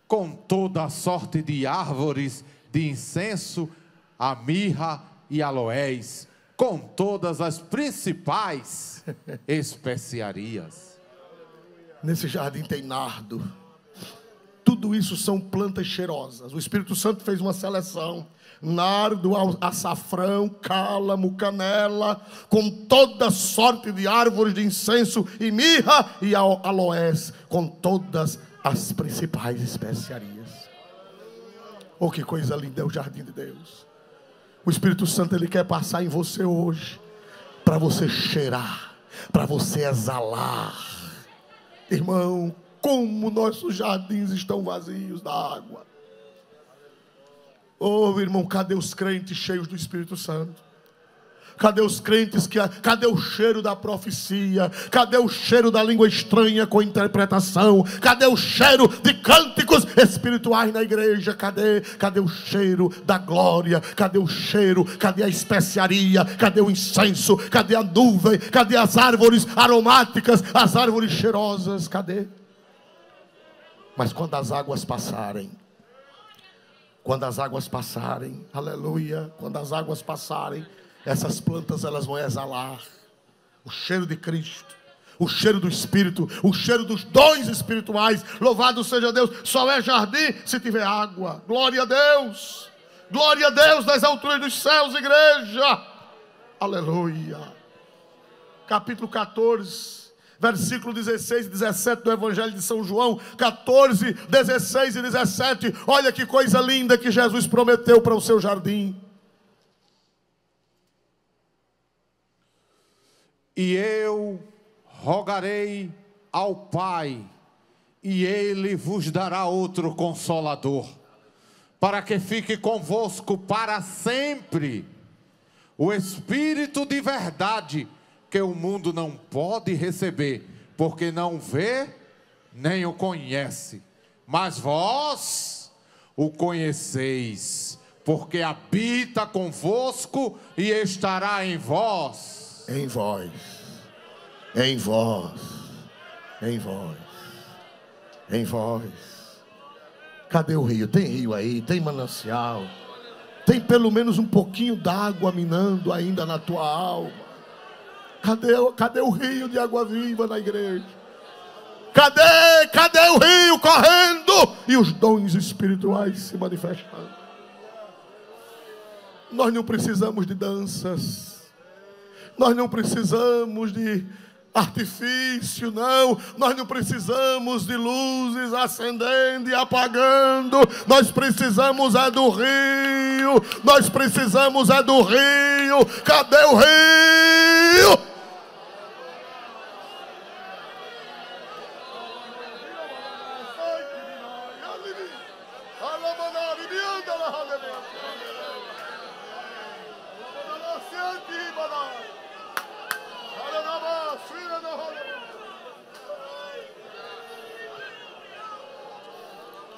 com toda a sorte de árvores de incenso, a mirra e aloés, com todas as principais especiarias. Nesse jardim tem nardo. Tudo isso são plantas cheirosas. O Espírito Santo fez uma seleção. Nardo, açafrão, cálamo, canela, com toda sorte de árvores de incenso, e mirra e aloés, com todas as principais especiarias. Oh, que coisa linda é o jardim de Deus. O Espírito Santo, ele quer passar em você hoje, para você cheirar, para você exalar. Irmão, como nossos jardins estão vazios da água. Oh, irmão, cadê os crentes cheios do Espírito Santo? Cadê os crentes cadê o cheiro da profecia? Cadê o cheiro da língua estranha com interpretação? Cadê o cheiro de cânticos espirituais na igreja? Cadê o cheiro da glória? Cadê o cheiro? Cadê a especiaria? Cadê o incenso? Cadê a nuvem? Cadê as árvores aromáticas? As árvores cheirosas? Cadê? Mas quando as águas passarem, aleluia, quando as águas passarem, essas plantas elas vão exalar o cheiro de Cristo, o cheiro do Espírito, o cheiro dos dons espirituais. Louvado seja Deus. Só é jardim se tiver água. Glória a Deus nas alturas dos céus, igreja. Aleluia. Capítulo 14, versículo 16 e 17 do Evangelho de São João. 14, 16 e 17. Olha que coisa linda que Jesus prometeu para o seu jardim. E eu rogarei ao Pai, e Ele vos dará outro Consolador, para que fique convosco para sempre, o Espírito de verdade, que o mundo não pode receber, porque não vê, nem o conhece. Mas vós o conheceis, porque habita convosco e estará em vós. Em vós, em vós, em vós, em vós. Cadê o rio? Tem rio aí, tem manancial, tem pelo menos um pouquinho d'água minando ainda na tua alma. Cadê o rio de água viva na igreja? Cadê o rio correndo e os dons espirituais se manifestando? Nós não precisamos de danças. Nós não precisamos de artifício, não. Nós não precisamos de luzes acendendo e apagando. Nós precisamos é do rio. Nós precisamos é do rio. Cadê o rio?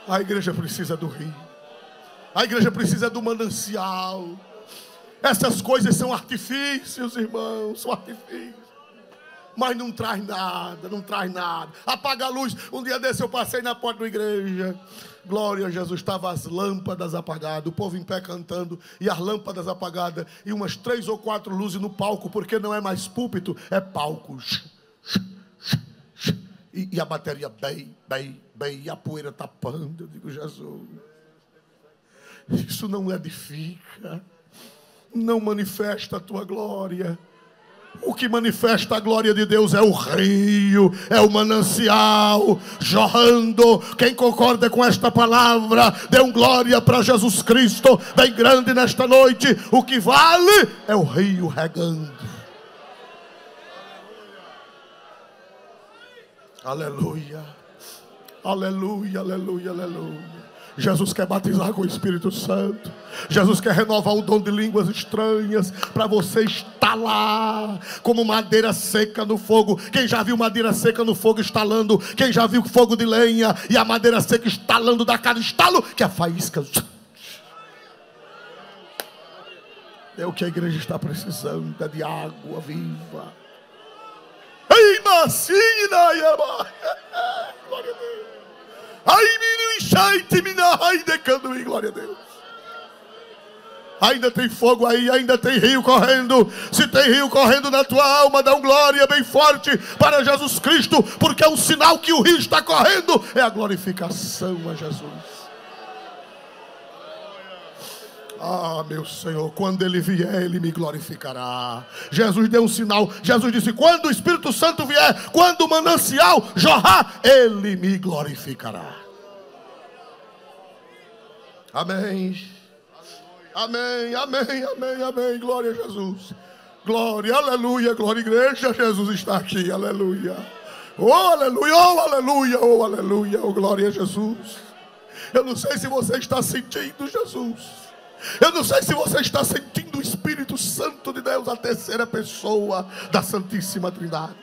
A igreja precisa do rio. A igreja precisa do manancial. Essas coisas são artifícios, irmãos, são artifícios. Mas não traz nada, não traz nada. Apaga a luz. Um dia desse eu passei na porta da igreja. Glória a Jesus, estavam as lâmpadas apagadas, o povo em pé cantando e as lâmpadas apagadas e umas 3 ou 4 luzes no palco, porque não é mais púlpito, é palco. E a bateria bem, e a poeira tapando. Eu digo, Jesus, isso não edifica, não manifesta a tua glória. O que manifesta a glória de Deus é o rio, é o manancial jorrando. Quem concorda com esta palavra, dê um glória para Jesus Cristo, bem grande nesta noite. O que vale é o rio regando. Aleluia, aleluia, aleluia, aleluia. Jesus quer batizar com o Espírito Santo. Jesus quer renovar o dom de línguas estranhas para você estalar como madeira seca no fogo. Quem já viu madeira seca no fogo estalando? Quem já viu fogo de lenha e a madeira seca estalando da cada estalo que a faísca... É o que a igreja está precisando, é de água viva. Ei, macina, glória a Deus. Ai, menino, enxaite, mina, ai, decando, glória a Deus. Ainda tem fogo aí, ainda tem rio correndo. Se tem rio correndo na tua alma, dá um glória bem forte para Jesus Cristo, porque é um sinal que o rio está correndo, é a glorificação a Jesus. Ah, meu Senhor, quando Ele vier, Ele me glorificará. Jesus deu um sinal. Jesus disse, quando o Espírito Santo vier, quando o manancial jorrar, Ele me glorificará. Amém. Amém, amém, amém, amém. Glória a Jesus. Glória, aleluia, glória, igreja. Jesus está aqui, aleluia. Oh, aleluia, oh, aleluia, oh, aleluia, oh, glória a Jesus. Eu não sei se você está sentindo Jesus. Eu não sei se você está sentindo o Espírito Santo de Deus, a terceira pessoa da Santíssima Trindade.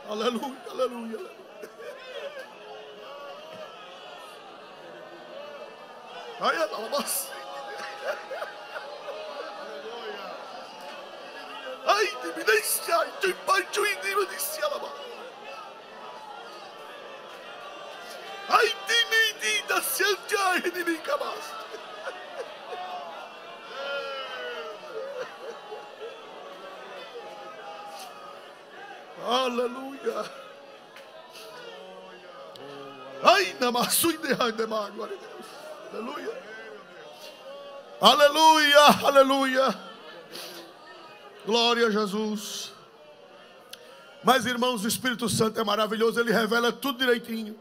Aleluia, aleluia, aleluia. Ai, nossa. Ai, diminência, ai, de baixo e de disse ela. Ai, diminida, se ai, de mim, cabas. Aleluia. Ai, namassu de handema, glória a Deus. Aleluia. Aleluia, aleluia. Glória a Jesus. Mas, irmãos, o Espírito Santo é maravilhoso, ele revela tudo direitinho.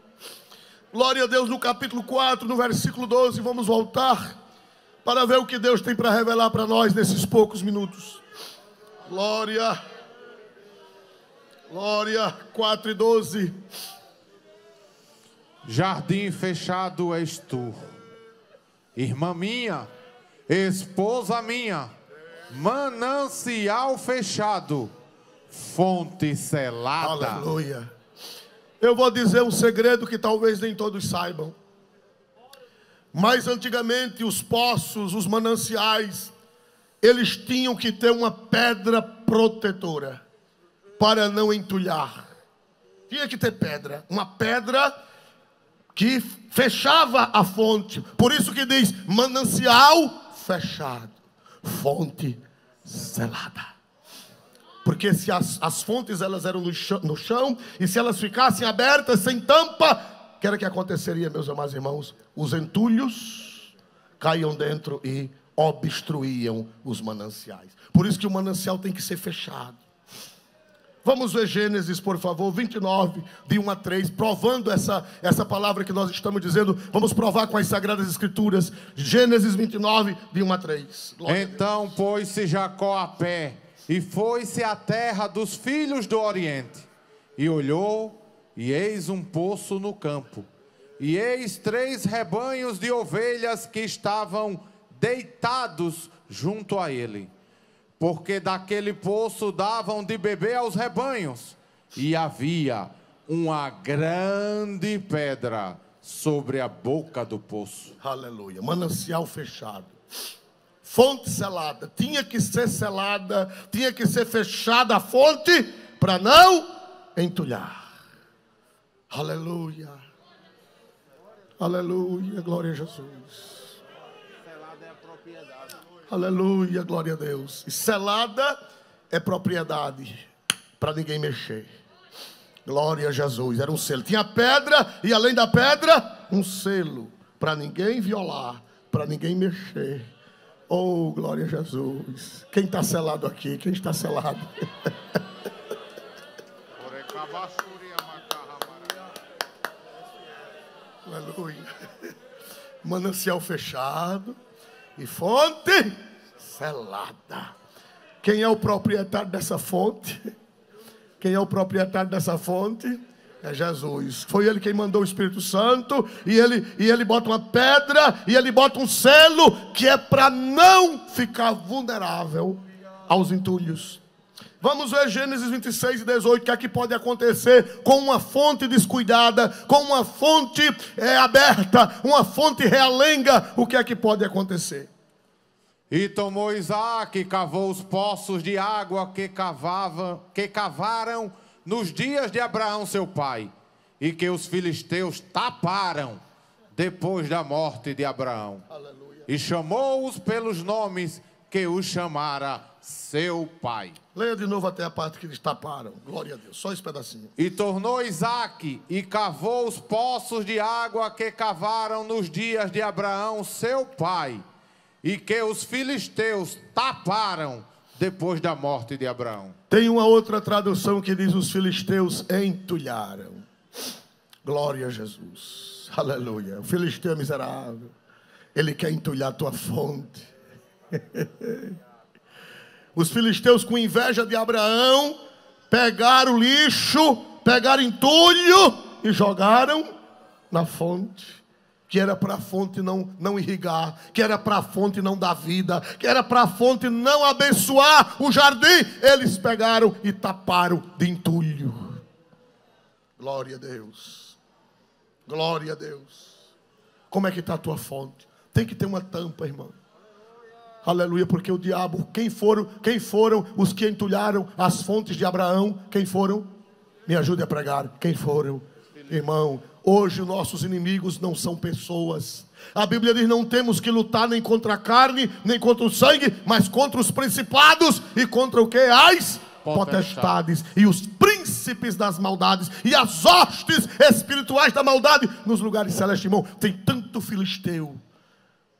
Glória a Deus. No capítulo 4, no versículo 12, vamos voltar para ver o que Deus tem para revelar para nós nesses poucos minutos. Glória. Glória. 4 e 12. Jardim fechado és tu, irmã minha, esposa minha, manancial fechado, fonte selada. Aleluia. Eu vou dizer um segredo que talvez nem todos saibam. Mas antigamente os poços, os mananciais, eles tinham que ter uma pedra protetora para não entulhar. Tinha que ter pedra, uma pedra que fechava a fonte. Por isso que diz manancial fechado, fonte selada. Porque se as fontes elas eram no chão, e se elas ficassem abertas sem tampa, o que era que aconteceria, meus amados irmãos? Os entulhos caíam dentro e obstruíam os mananciais. Por isso que o manancial tem que ser fechado. Vamos ver Gênesis, por favor, 29, de 1 a 3, provando essa palavra que nós estamos dizendo. Vamos provar com as Sagradas Escrituras. Gênesis 29, de 1 a 3. Então pôs-se Jacó a pé, e foi-se à terra dos filhos do Oriente. E olhou, e eis um poço no campo. E eis 3 rebanhos de ovelhas que estavam deitados junto a ele. Porque daquele poço davam de beber aos rebanhos. E havia uma grande pedra sobre a boca do poço. Aleluia. Manancial fechado. Fonte selada. Tinha que ser selada, tinha que ser fechada a fonte para não entulhar. Aleluia. Aleluia. Glória a Jesus. Aleluia, glória a Deus. E selada é propriedade para ninguém mexer. Glória a Jesus. Era um selo. Tinha pedra e além da pedra, um selo para ninguém violar, para ninguém mexer. Oh, glória a Jesus. Quem está selado aqui? Quem está selado? Aleluia. Manancial fechado e fonte selada. Quem é o proprietário dessa fonte? Quem é o proprietário dessa fonte? É Jesus. Foi ele quem mandou o Espírito Santo. E ele bota uma pedra, e ele bota um selo, que é para não ficar vulnerável aos entulhos. Vamos ver Gênesis 26 e 18, que aqui pode acontecer com uma fonte descuidada, com uma fonte aberta, uma fonte realenga. O que é que pode acontecer? E tomou Isaque e cavou os poços de água que cavaram nos dias de Abraão seu pai, e que os filisteus taparam depois da morte de Abraão. Aleluia. E chamou-os pelos nomes que os chamara seu pai. Leia de novo até a parte que eles taparam. Glória a Deus, só esse pedacinho. E tornou Isaque e cavou os poços de água que cavaram nos dias de Abraão seu pai, e que os filisteus taparam depois da morte de Abraão. Tem uma outra tradução que diz: os filisteus entulharam. Glória a Jesus. Aleluia. O filisteu é miserável. Ele quer entulhar a tua fonte. Os filisteus, com inveja de Abraão, pegaram lixo, pegaram entulho e jogaram na fonte. Que era para a fonte não irrigar, que era para a fonte não dar vida, que era para a fonte não abençoar o jardim. Eles pegaram e taparam de entulho. Glória a Deus. Glória a Deus. Como é que está a tua fonte? Tem que ter uma tampa, irmão. Aleluia, porque o diabo, quem foram os que entulharam as fontes de Abraão? Quem foram? Me ajude a pregar. Quem foram? Irmão, hoje os nossos inimigos não são pessoas. A Bíblia diz: não temos que lutar nem contra a carne, nem contra o sangue, mas contra os principados e contra o que? As potestades e os príncipes das maldades e as hostes espirituais da maldade nos lugares celestes. Irmão, tem tanto filisteu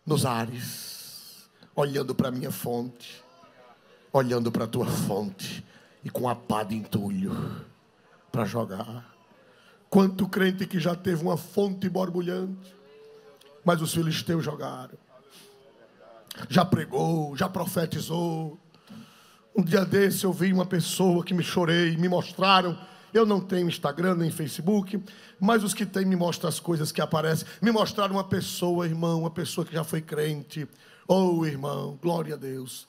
nos ares olhando para a minha fonte. olhando para a tua fonte e com a pá de entulho para jogar. Quanto crente que já teve uma fonte borbulhante, mas os filisteus jogaram. Já pregou, já profetizou. Um dia desse eu vi uma pessoa que me chorei, me mostraram. Eu não tenho Instagram nem Facebook, mas os que têm me mostram as coisas que aparecem. Me mostraram uma pessoa, irmão, uma pessoa que já foi crente. Oh, irmão, glória a Deus.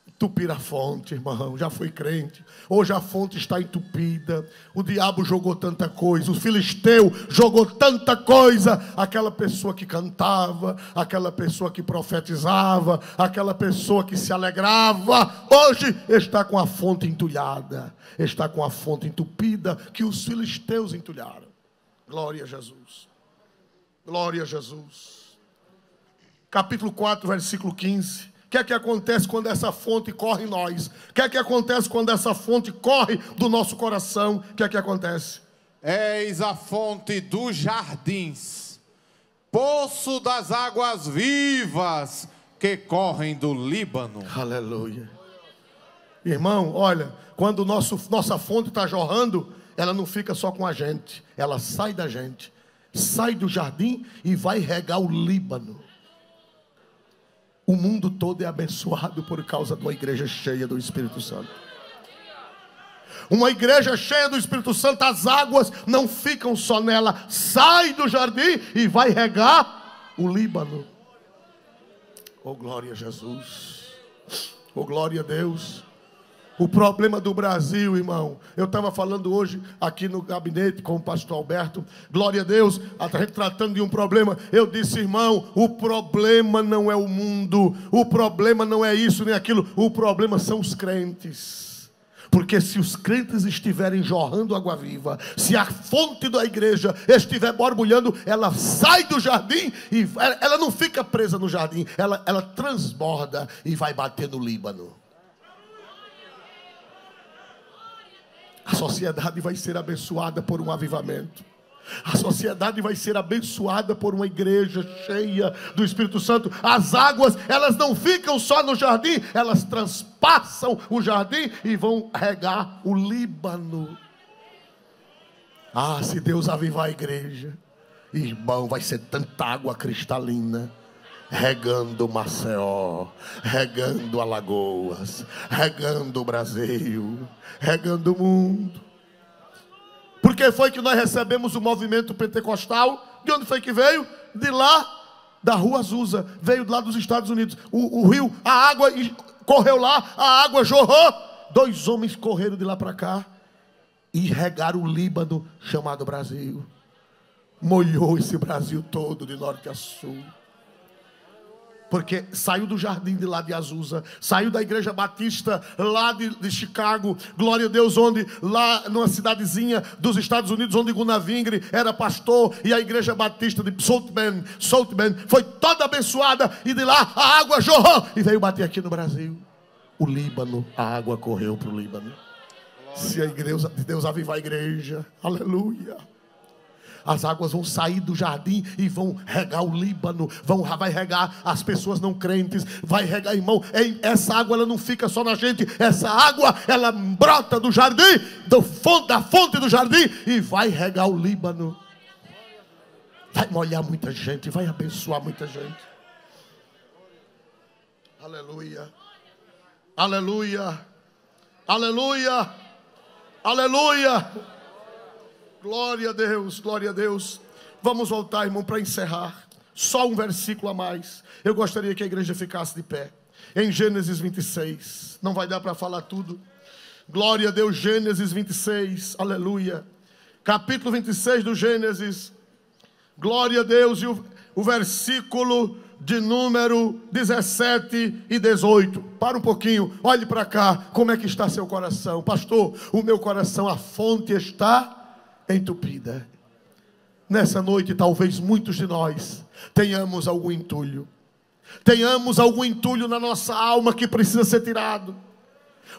Entupir a fonte, irmão, já foi crente. Hoje a fonte está entupida. O diabo jogou tanta coisa, o filisteu jogou tanta coisa. Aquela pessoa que cantava, aquela pessoa que profetizava, aquela pessoa que se alegrava, hoje está com a fonte entulhada, está com a fonte entupida que os filisteus entulharam. Glória a Jesus. Glória a Jesus. Capítulo 4, versículo 15. O que é que acontece quando essa fonte corre em nós? O que é que acontece quando essa fonte corre do nosso coração? O que é que acontece? Eis a fonte dos jardins, poço das águas vivas que correm do Líbano. Aleluia. Irmão, olha, quando nossa fonte está jorrando, ela não fica só com a gente, ela sai da gente, sai do jardim e vai regar o Líbano. O mundo todo é abençoado por causa de uma igreja cheia do Espírito Santo. Uma igreja cheia do Espírito Santo, as águas não ficam só nela, sai do jardim e vai regar o Líbano. Oh, glória a Jesus. Oh, glória a Deus. O problema do Brasil, irmão, eu estava falando hoje aqui no gabinete com o pastor Alberto, glória a Deus, a gente tratando de um problema. Eu disse, irmão, o problema não é o mundo, o problema não é isso nem aquilo, o problema são os crentes. Porque se os crentes estiverem jorrando água viva, se a fonte da igreja estiver borbulhando, ela sai do jardim e ela não fica presa no jardim, ela transborda e vai bater no Líbano. A sociedade vai ser abençoada por um avivamento. A sociedade vai ser abençoada por uma igreja cheia do Espírito Santo. As águas, elas não ficam só no jardim, elas transpassam o jardim e vão regar o Líbano. Ah, se Deus avivar a igreja, irmão, vai ser tanta água cristalina, regando Maceió, regando Alagoas, regando o Brasil, regando o mundo. Por que foi que nós recebemos o movimento pentecostal? De onde foi que veio? De lá, da Rua Azusa. Veio lá dos Estados Unidos. O rio, a água correu lá, a água jorrou. 2 homens correram de lá para cá e regaram o Líbano, chamado Brasil. Molhou esse Brasil todo, de norte a sul. Porque saiu do jardim de lá de Azusa, saiu da igreja batista lá de Chicago, glória a Deus, onde lá numa cidadezinha dos Estados Unidos, onde Gunavingre era pastor, e a igreja batista de Salt Bend foi toda abençoada, e de lá a água jorrou e veio bater aqui no Brasil. O Líbano, a água correu para o Líbano. Se a igreja, Deus avivar a igreja, aleluia, as águas vão sair do jardim e vão regar o Líbano, vai regar as pessoas não crentes, vai regar, irmão. Essa água, ela não fica só na gente, essa água, ela brota do jardim, da fonte do jardim, e vai regar o Líbano. Vai molhar muita gente, vai abençoar muita gente. Aleluia, aleluia, aleluia, aleluia. Glória a Deus, glória a Deus. Vamos voltar, irmão, para encerrar. Só um versículo a mais. Eu gostaria que a igreja ficasse de pé. Em Gênesis 26. Não vai dar para falar tudo. Glória a Deus, Gênesis 26. Aleluia. Capítulo 26 do Gênesis. Glória a Deus. E o versículo de número 17 e 18. Para um pouquinho. Olhe para cá. Como é que está seu coração? Pastor, o meu coração, a fonte está entupida. Nessa noite, talvez muitos de nós tenhamos algum entulho. Tenhamos algum entulho na nossa alma que precisa ser tirado.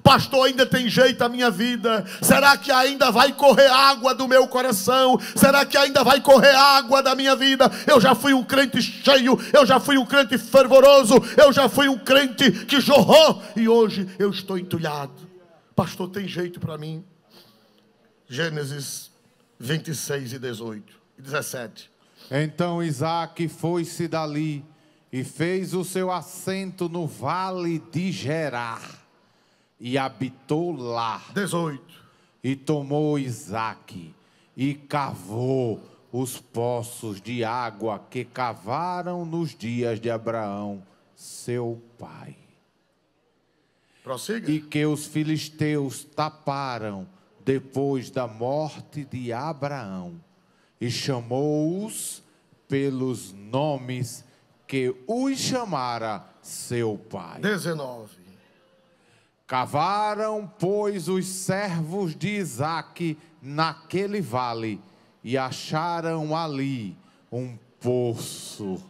Pastor, ainda tem jeito a minha vida? Será que ainda vai correr água do meu coração? Será que ainda vai correr água da minha vida? Eu já fui um crente cheio, eu já fui um crente fervoroso, eu já fui um crente que jorrou, e hoje eu estou entulhado. Pastor, tem jeito para mim? Gênesis 26 e 18 e 17. Então Isaque foi-se dali e fez o seu assento no vale de Gerar, e habitou lá. 18. E tomou Isaque e cavou os poços de água que cavaram nos dias de Abraão, seu pai. Prossiga. E que os filisteus taparam depois da morte de Abraão, e chamou-os pelos nomes que os chamara seu pai. 19. Cavaram, pois, os servos de Isaque naquele vale, e acharam ali um poço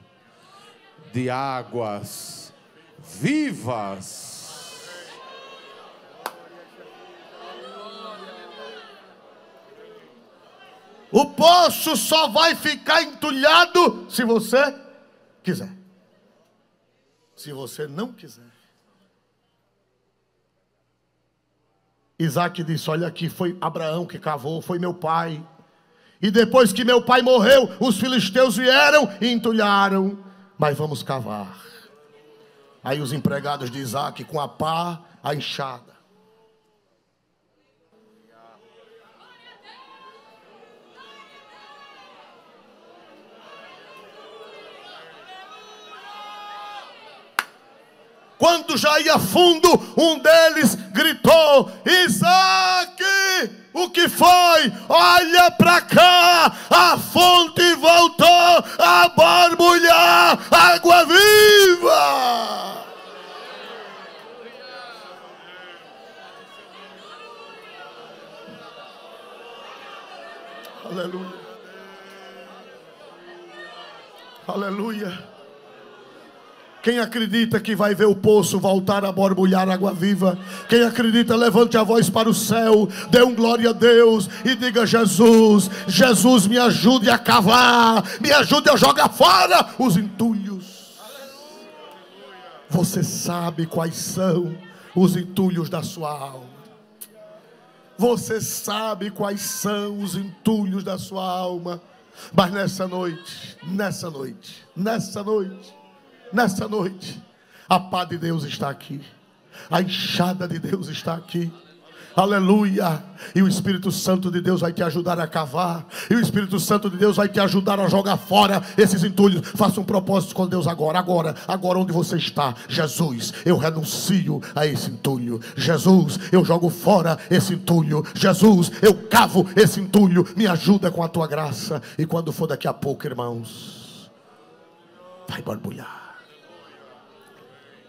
de águas vivas. O poço só vai ficar entulhado se você quiser. Se você não quiser. Isaque disse: olha aqui, foi Abraão que cavou, foi meu pai. E depois que meu pai morreu, os filisteus vieram e entulharam. Mas vamos cavar. Aí os empregados de Isaque com a pá, a enxada. Quando já ia fundo, um deles gritou: Isaque, o que foi? Olha para cá, a fonte voltou a borbulhar água viva. Aleluia. Aleluia. Quem acredita que vai ver o poço voltar a borbulhar água viva? Quem acredita, levante a voz para o céu, dê um glória a Deus e diga: Jesus, Jesus, me ajude a cavar, me ajude a jogar fora os entulhos. Você sabe quais são os entulhos da sua alma. Você sabe quais são os entulhos da sua alma. Mas nessa noite, a paz de Deus está aqui, a enxada de Deus está aqui, aleluia, e o Espírito Santo de Deus vai te ajudar a cavar, e o Espírito Santo de Deus vai te ajudar a jogar fora esses entulhos. Faça um propósito com Deus agora onde você está. Jesus, eu renuncio a esse entulho. Jesus, eu jogo fora esse entulho. Jesus, eu cavo esse entulho. Me ajuda com a tua graça. E quando for daqui a pouco, irmãos, vai borbulhar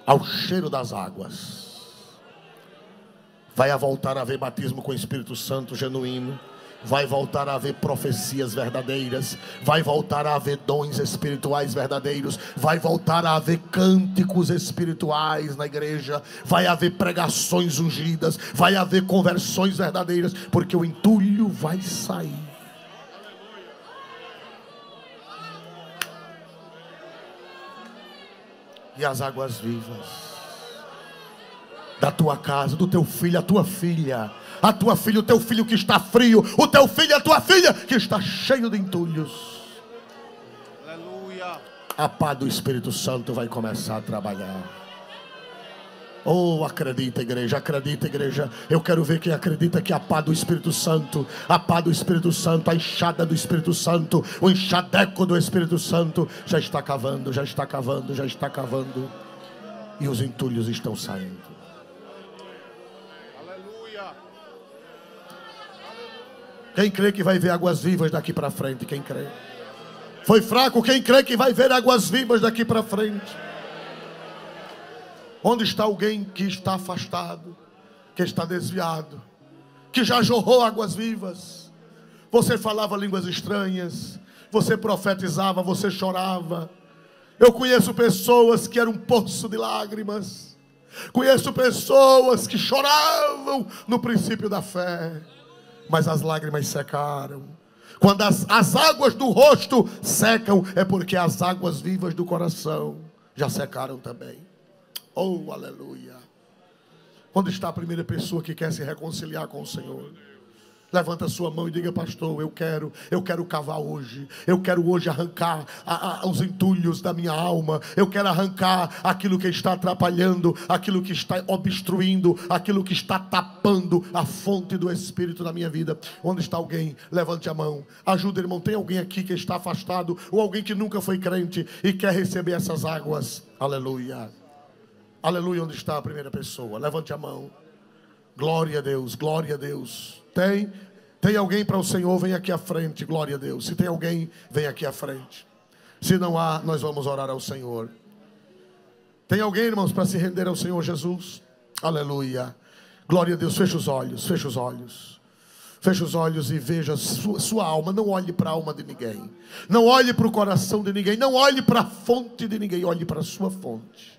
ao cheiro das águas. Vai voltar a haver batismo com o Espírito Santo genuíno. Vai voltar a haver profecias verdadeiras. Vai voltar a haver dons espirituais verdadeiros. Vai voltar a haver cânticos espirituais na igreja. Vai haver pregações ungidas. Vai haver conversões verdadeiras. Porque o entulho vai sair. E as águas vivas da tua casa, do teu filho, a tua filha, o teu filho que está frio, o teu filho, a tua filha que está cheio de entulhos. Aleluia. A paz do Espírito Santo vai começar a trabalhar. Oh, acredita igreja, eu quero ver quem acredita que a paz do Espírito Santo, a enxada do Espírito Santo, o enxadeco do Espírito Santo já está cavando, e os entulhos estão saindo. Aleluia. Quem crê que vai ver águas vivas daqui para frente? Quem crê? Foi fraco quem crê que vai ver águas vivas daqui para frente. Onde está alguém que está afastado, que está desviado, que já jorrou águas vivas? Você falava línguas estranhas, você profetizava, você chorava. Eu conheço pessoas que eram um poço de lágrimas, Conheço pessoas que choravam no princípio da fé, mas as lágrimas secaram. Quando as águas do rosto secam, é porque as águas vivas do coração já secaram também. Oh, aleluia. Onde está a primeira pessoa que quer se reconciliar com o Senhor? Levanta a sua mão e diga: pastor, eu quero cavar hoje. Eu quero hoje arrancar os entulhos da minha alma. Eu quero arrancar aquilo que está atrapalhando, aquilo que está obstruindo, aquilo que está tapando a fonte do Espírito na minha vida. Onde está alguém? Levante a mão. Ajuda, irmão. Tem alguém aqui que está afastado, ou alguém que nunca foi crente e quer receber essas águas? Aleluia. Aleluia. Onde está a primeira pessoa? Levante a mão. Glória a Deus, glória a Deus. Tem alguém para o Senhor? Vem aqui à frente, glória a Deus. Se tem alguém, vem aqui à frente. Se não há, nós vamos orar ao Senhor. Tem alguém, irmãos, para se render ao Senhor Jesus? Aleluia. Glória a Deus. Feche os olhos, feche os olhos. Feche os olhos e veja sua alma. Não olhe para a alma de ninguém. Não olhe para o coração de ninguém. Não olhe para a fonte de ninguém. Olhe para a sua fonte.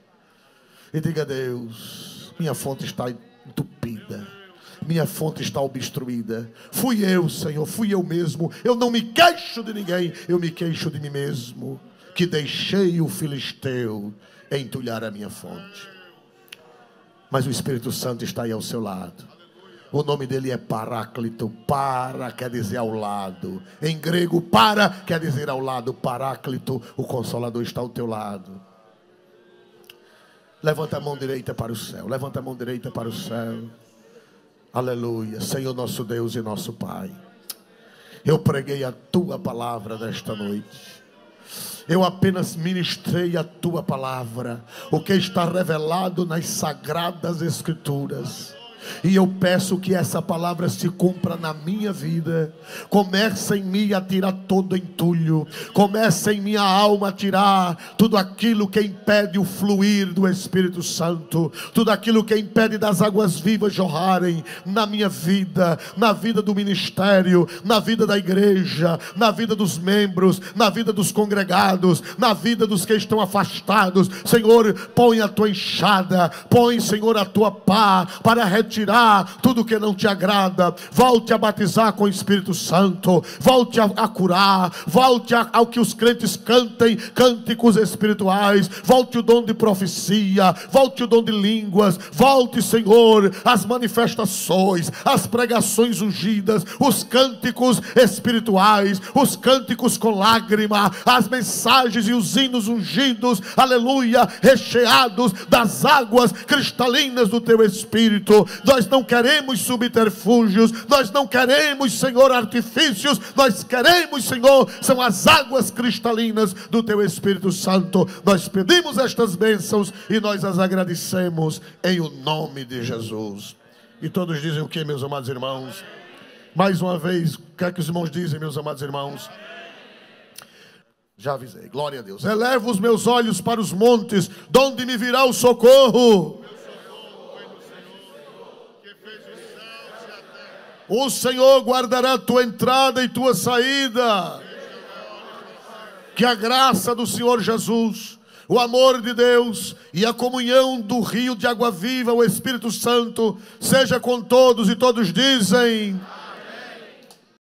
E diga: Deus, minha fonte está entupida. Minha fonte está obstruída. Fui eu, Senhor, fui eu mesmo. Eu não me queixo de ninguém, eu me queixo de mim mesmo, que deixei o filisteu entulhar a minha fonte. Mas o Espírito Santo está aí ao seu lado. O nome dele é Paráclito. Para quer dizer ao lado. Em grego, para quer dizer ao lado. Paráclito, o Consolador, está ao teu lado. Levanta a mão direita para o céu. Levanta a mão direita para o céu. Aleluia. Senhor nosso Deus e nosso Pai, eu preguei a tua palavra nesta noite. Eu apenas ministrei a tua palavra, o que está revelado nas sagradas escrituras. E eu peço que essa palavra se cumpra na minha vida. Começa em mim a tirar todo entulho. Começa em minha alma a tirar tudo aquilo que impede o fluir do Espírito Santo. Tudo aquilo que impede das águas vivas jorrarem na minha vida, na vida do ministério, na vida da igreja, na vida dos membros, na vida dos congregados, na vida dos que estão afastados. Senhor, põe a tua enxada, põe, Senhor, a tua pá para retirar tudo que não te agrada. Volte a batizar com o Espírito Santo. Volte a curar. Volte ao que os crentes cantem cânticos espirituais. Volte o dom de profecia. Volte o dom de línguas. Volte, Senhor, as manifestações, as pregações ungidas, os cânticos espirituais, os cânticos com lágrima, as mensagens e os hinos ungidos, aleluia, recheados das águas cristalinas do teu Espírito. Nós não queremos subterfúgios, nós não queremos, Senhor, artifícios. Nós queremos, Senhor, são as águas cristalinas do teu Espírito Santo. Nós pedimos estas bênçãos e nós as agradecemos em o nome de Jesus. E todos dizem o que, meus amados irmãos? Mais uma vez, o que é que os irmãos dizem, meus amados irmãos? Já avisei, glória a Deus. Elevo os meus olhos para os montes, de onde me virá o socorro? O Senhor guardará a tua entrada e tua saída. Que a graça do Senhor Jesus, o amor de Deus e a comunhão do rio de água viva, o Espírito Santo, seja com todos, e todos dizem...